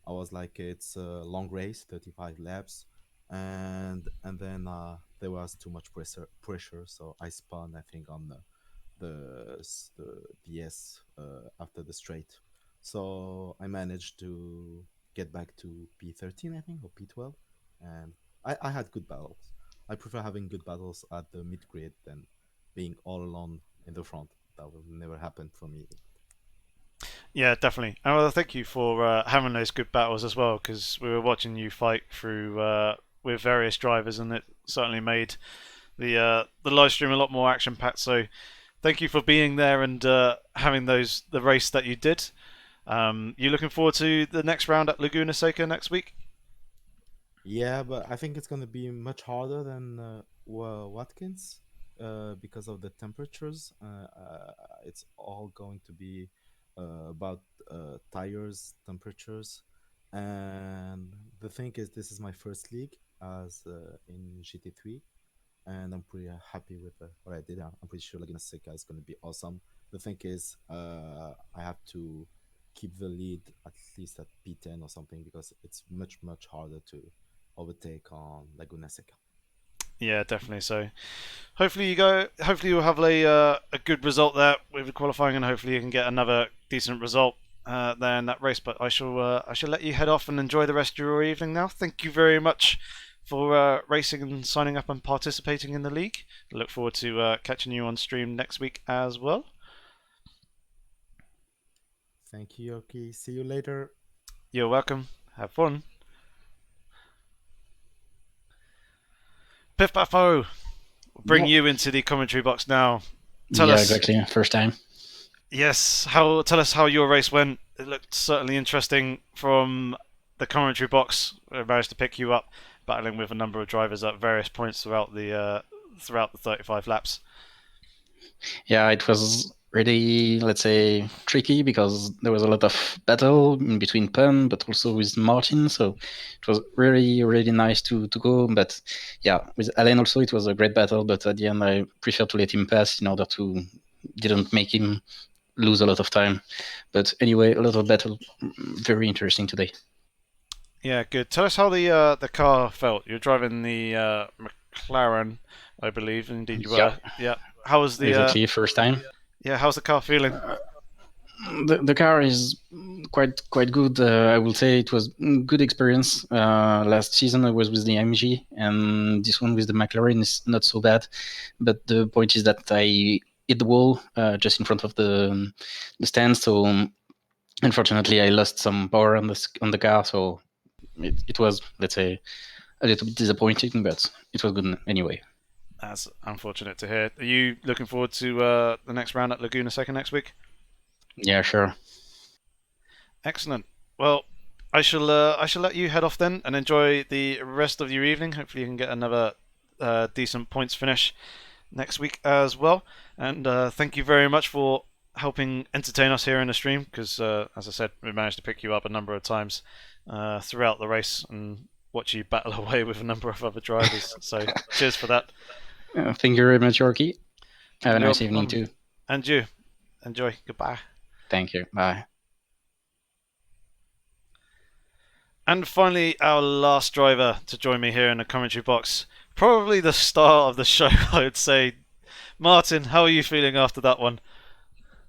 I was like, it's a long race, 35 laps, and then there was too much pressure, so I spun, I think, on the DS after the straight. So I managed to get back to P13, I think, or P12, and I had good battles. I prefer having good battles at the mid-grid than being all alone in the front. That will never happen for me. Yeah, definitely. And well, thank you for having those good battles as well, because we were watching you fight through with various drivers, and it certainly made the live stream a lot more action-packed. So thank you for being there and having the race that you did. You looking forward to the next round at Laguna Seca next week? Yeah, but I think it's gonna be much harder than Watkins because of the temperatures. It's all going to be about tires, temperatures, and the thing is, this is my first league as in GT3, and I'm pretty happy with what I did. I'm pretty sure Laguna Seca is going to be awesome. The thing is, I have to keep the lead at least at P10 or something because it's much harder to overtake on Laguna Seca. Yeah, definitely. So hopefully you'll have a good result there with the qualifying, and hopefully you can get another decent result there in that race. But I shall let you head off and enjoy the rest of your evening now. Thank you very much for racing and signing up and participating in the league. I look forward to catching you on stream next week as well. Thank you, Yoki. See you later. You're welcome. Have fun. Piff Paffo, bring you into the commentary box now. Tell us exactly. First time. Yes, tell us how your race went. It looked certainly interesting from the commentary box. I managed to pick you up, battling with a number of drivers at various points throughout the 35 laps. Yeah, it was really, let's say, tricky because there was a lot of battle in between Pun, but also with Martin. So it was really nice to go. But yeah, with Alain also, it was a great battle. But at the end, I prefer to let him pass in order to didn't make him lose a lot of time. But anyway, a lot of battle, very interesting today. Yeah, good. Tell us how the car felt. You're driving the McLaren, I believe. Indeed, you were. Yeah. How was the exactly first time? Yeah, how's the car feeling? The car is quite good. I will say it was a good experience. Last season I was with the AMG, and this one with the McLaren is not so bad. But the point is that I hit the wall just in front of the stand, so unfortunately I lost some power on the car. So it was, let's say, a little bit disappointing, but it was good anyway. That's unfortunate to hear. Are you looking forward to the next round at Laguna Seca next week? Yeah, sure. Excellent. Well, I shall let you head off then and enjoy the rest of your evening. Hopefully, you can get another decent points finish next week as well. And thank you very much for helping entertain us here in the stream. Because as I said, we managed to pick you up a number of times throughout the race and watch you battle away with a number of other drivers. So cheers for that. Thank you very much, Yorkie. Have a nice evening too. And you. Enjoy. Goodbye. Thank you. Bye. And finally, our last driver to join me here in the commentary box. Probably the star of the show, I would say. Martin, how are you feeling after that one?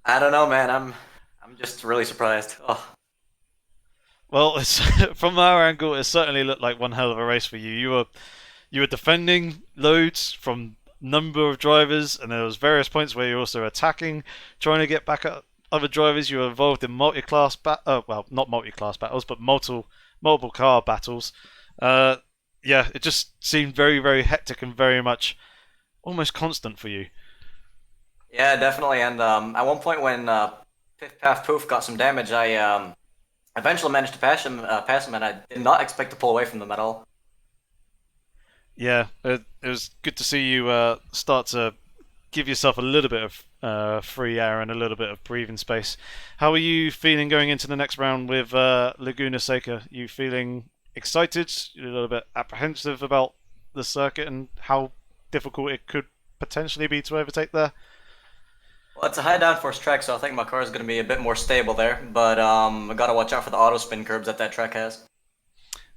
I don't know, man. I'm just really surprised. Oh. Well, from our angle, it certainly looked like one hell of a race for you. You were defending loads from number of drivers, and there was various points where you're also attacking, trying to get back at other drivers. You were involved in multi-class not multi-class battles, but multiple car battles. Yeah, it just seemed very hectic and very much almost constant for you. Yeah, definitely. And at one point when Piff Paff Poof got some damage, I eventually managed to pass him, and I did not expect to pull away from them at all. Yeah, it was good to see you start to give yourself a little bit of free air and a little bit of breathing space. How are you feeling going into the next round with Laguna Seca? You feeling excited? You're a little bit apprehensive about the circuit and how difficult it could potentially be to overtake there? Well, it's a high downforce track, so I think my car is going to be a bit more stable there. But I got to watch out for the auto spin curbs that track has.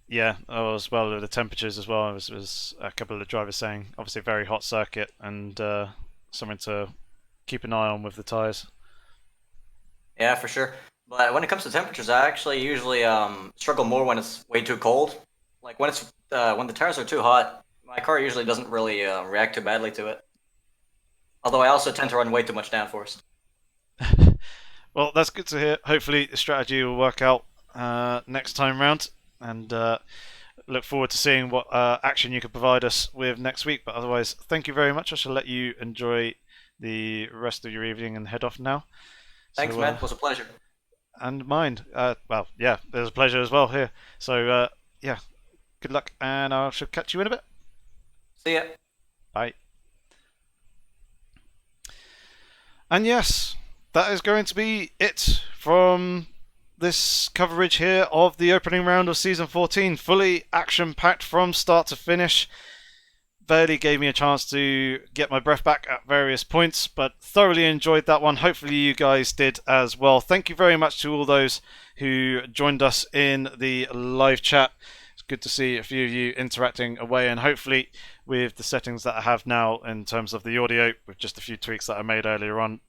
Yeah, as well with the temperatures as well. It was a couple of the drivers saying, obviously a very hot circuit and something to keep an eye on with the tyres. Yeah, for sure. But when it comes to temperatures, I actually usually struggle more when it's way too cold. Like when the tires are too hot, my car usually doesn't really react too badly to it. Although I also tend to run way too much downforce. Well, that's good to hear. Hopefully the strategy will work out next time round, and look forward to seeing what action you can provide us with next week. But otherwise, thank you very much. I shall let you enjoy the rest of your evening and head off now. Thanks, man. It was a pleasure. And mine. Well, yeah, it was a pleasure as well here. So, yeah, good luck, and I shall catch you in a bit. See ya. Bye. And yes, that is going to be it from this coverage here of the opening round of Season 14. Fully action-packed from start to finish. Barely gave me a chance to get my breath back at various points, but thoroughly enjoyed that one. Hopefully you guys did as well. Thank you very much to all those who joined us in the live chat. It's good to see a few of you interacting away, and hopefully with the settings that I have now in terms of the audio, with just a few tweaks that I made earlier on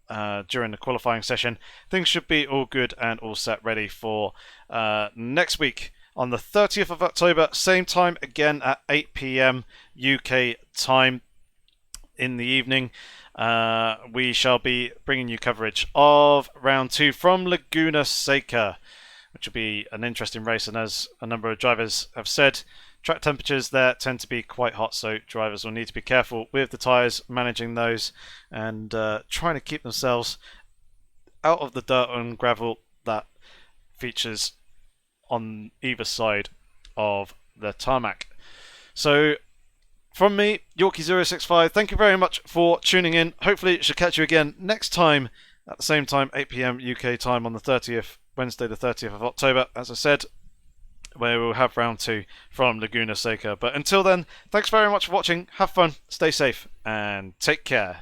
during the qualifying session, things should be all good and all set ready for next week. On the 30th of October, same time again at 8 PM UK time in the evening, we shall be bringing you coverage of round 2 from Laguna Seca, which will be an interesting race. And as a number of drivers have said, track temperatures there tend to be quite hot, so drivers will need to be careful with the tyres, managing those, and trying to keep themselves out of the dirt and gravel that features on either side of the tarmac. So from me, Yorkie065, thank you very much for tuning in. Hopefully it should catch you again next time at the same time, 8 PM UK time on the 30th, Wednesday the 30th of October, as I said, where we'll have round 2 from Laguna Seca. But until then, thanks very much for watching, have fun, stay safe, and take care.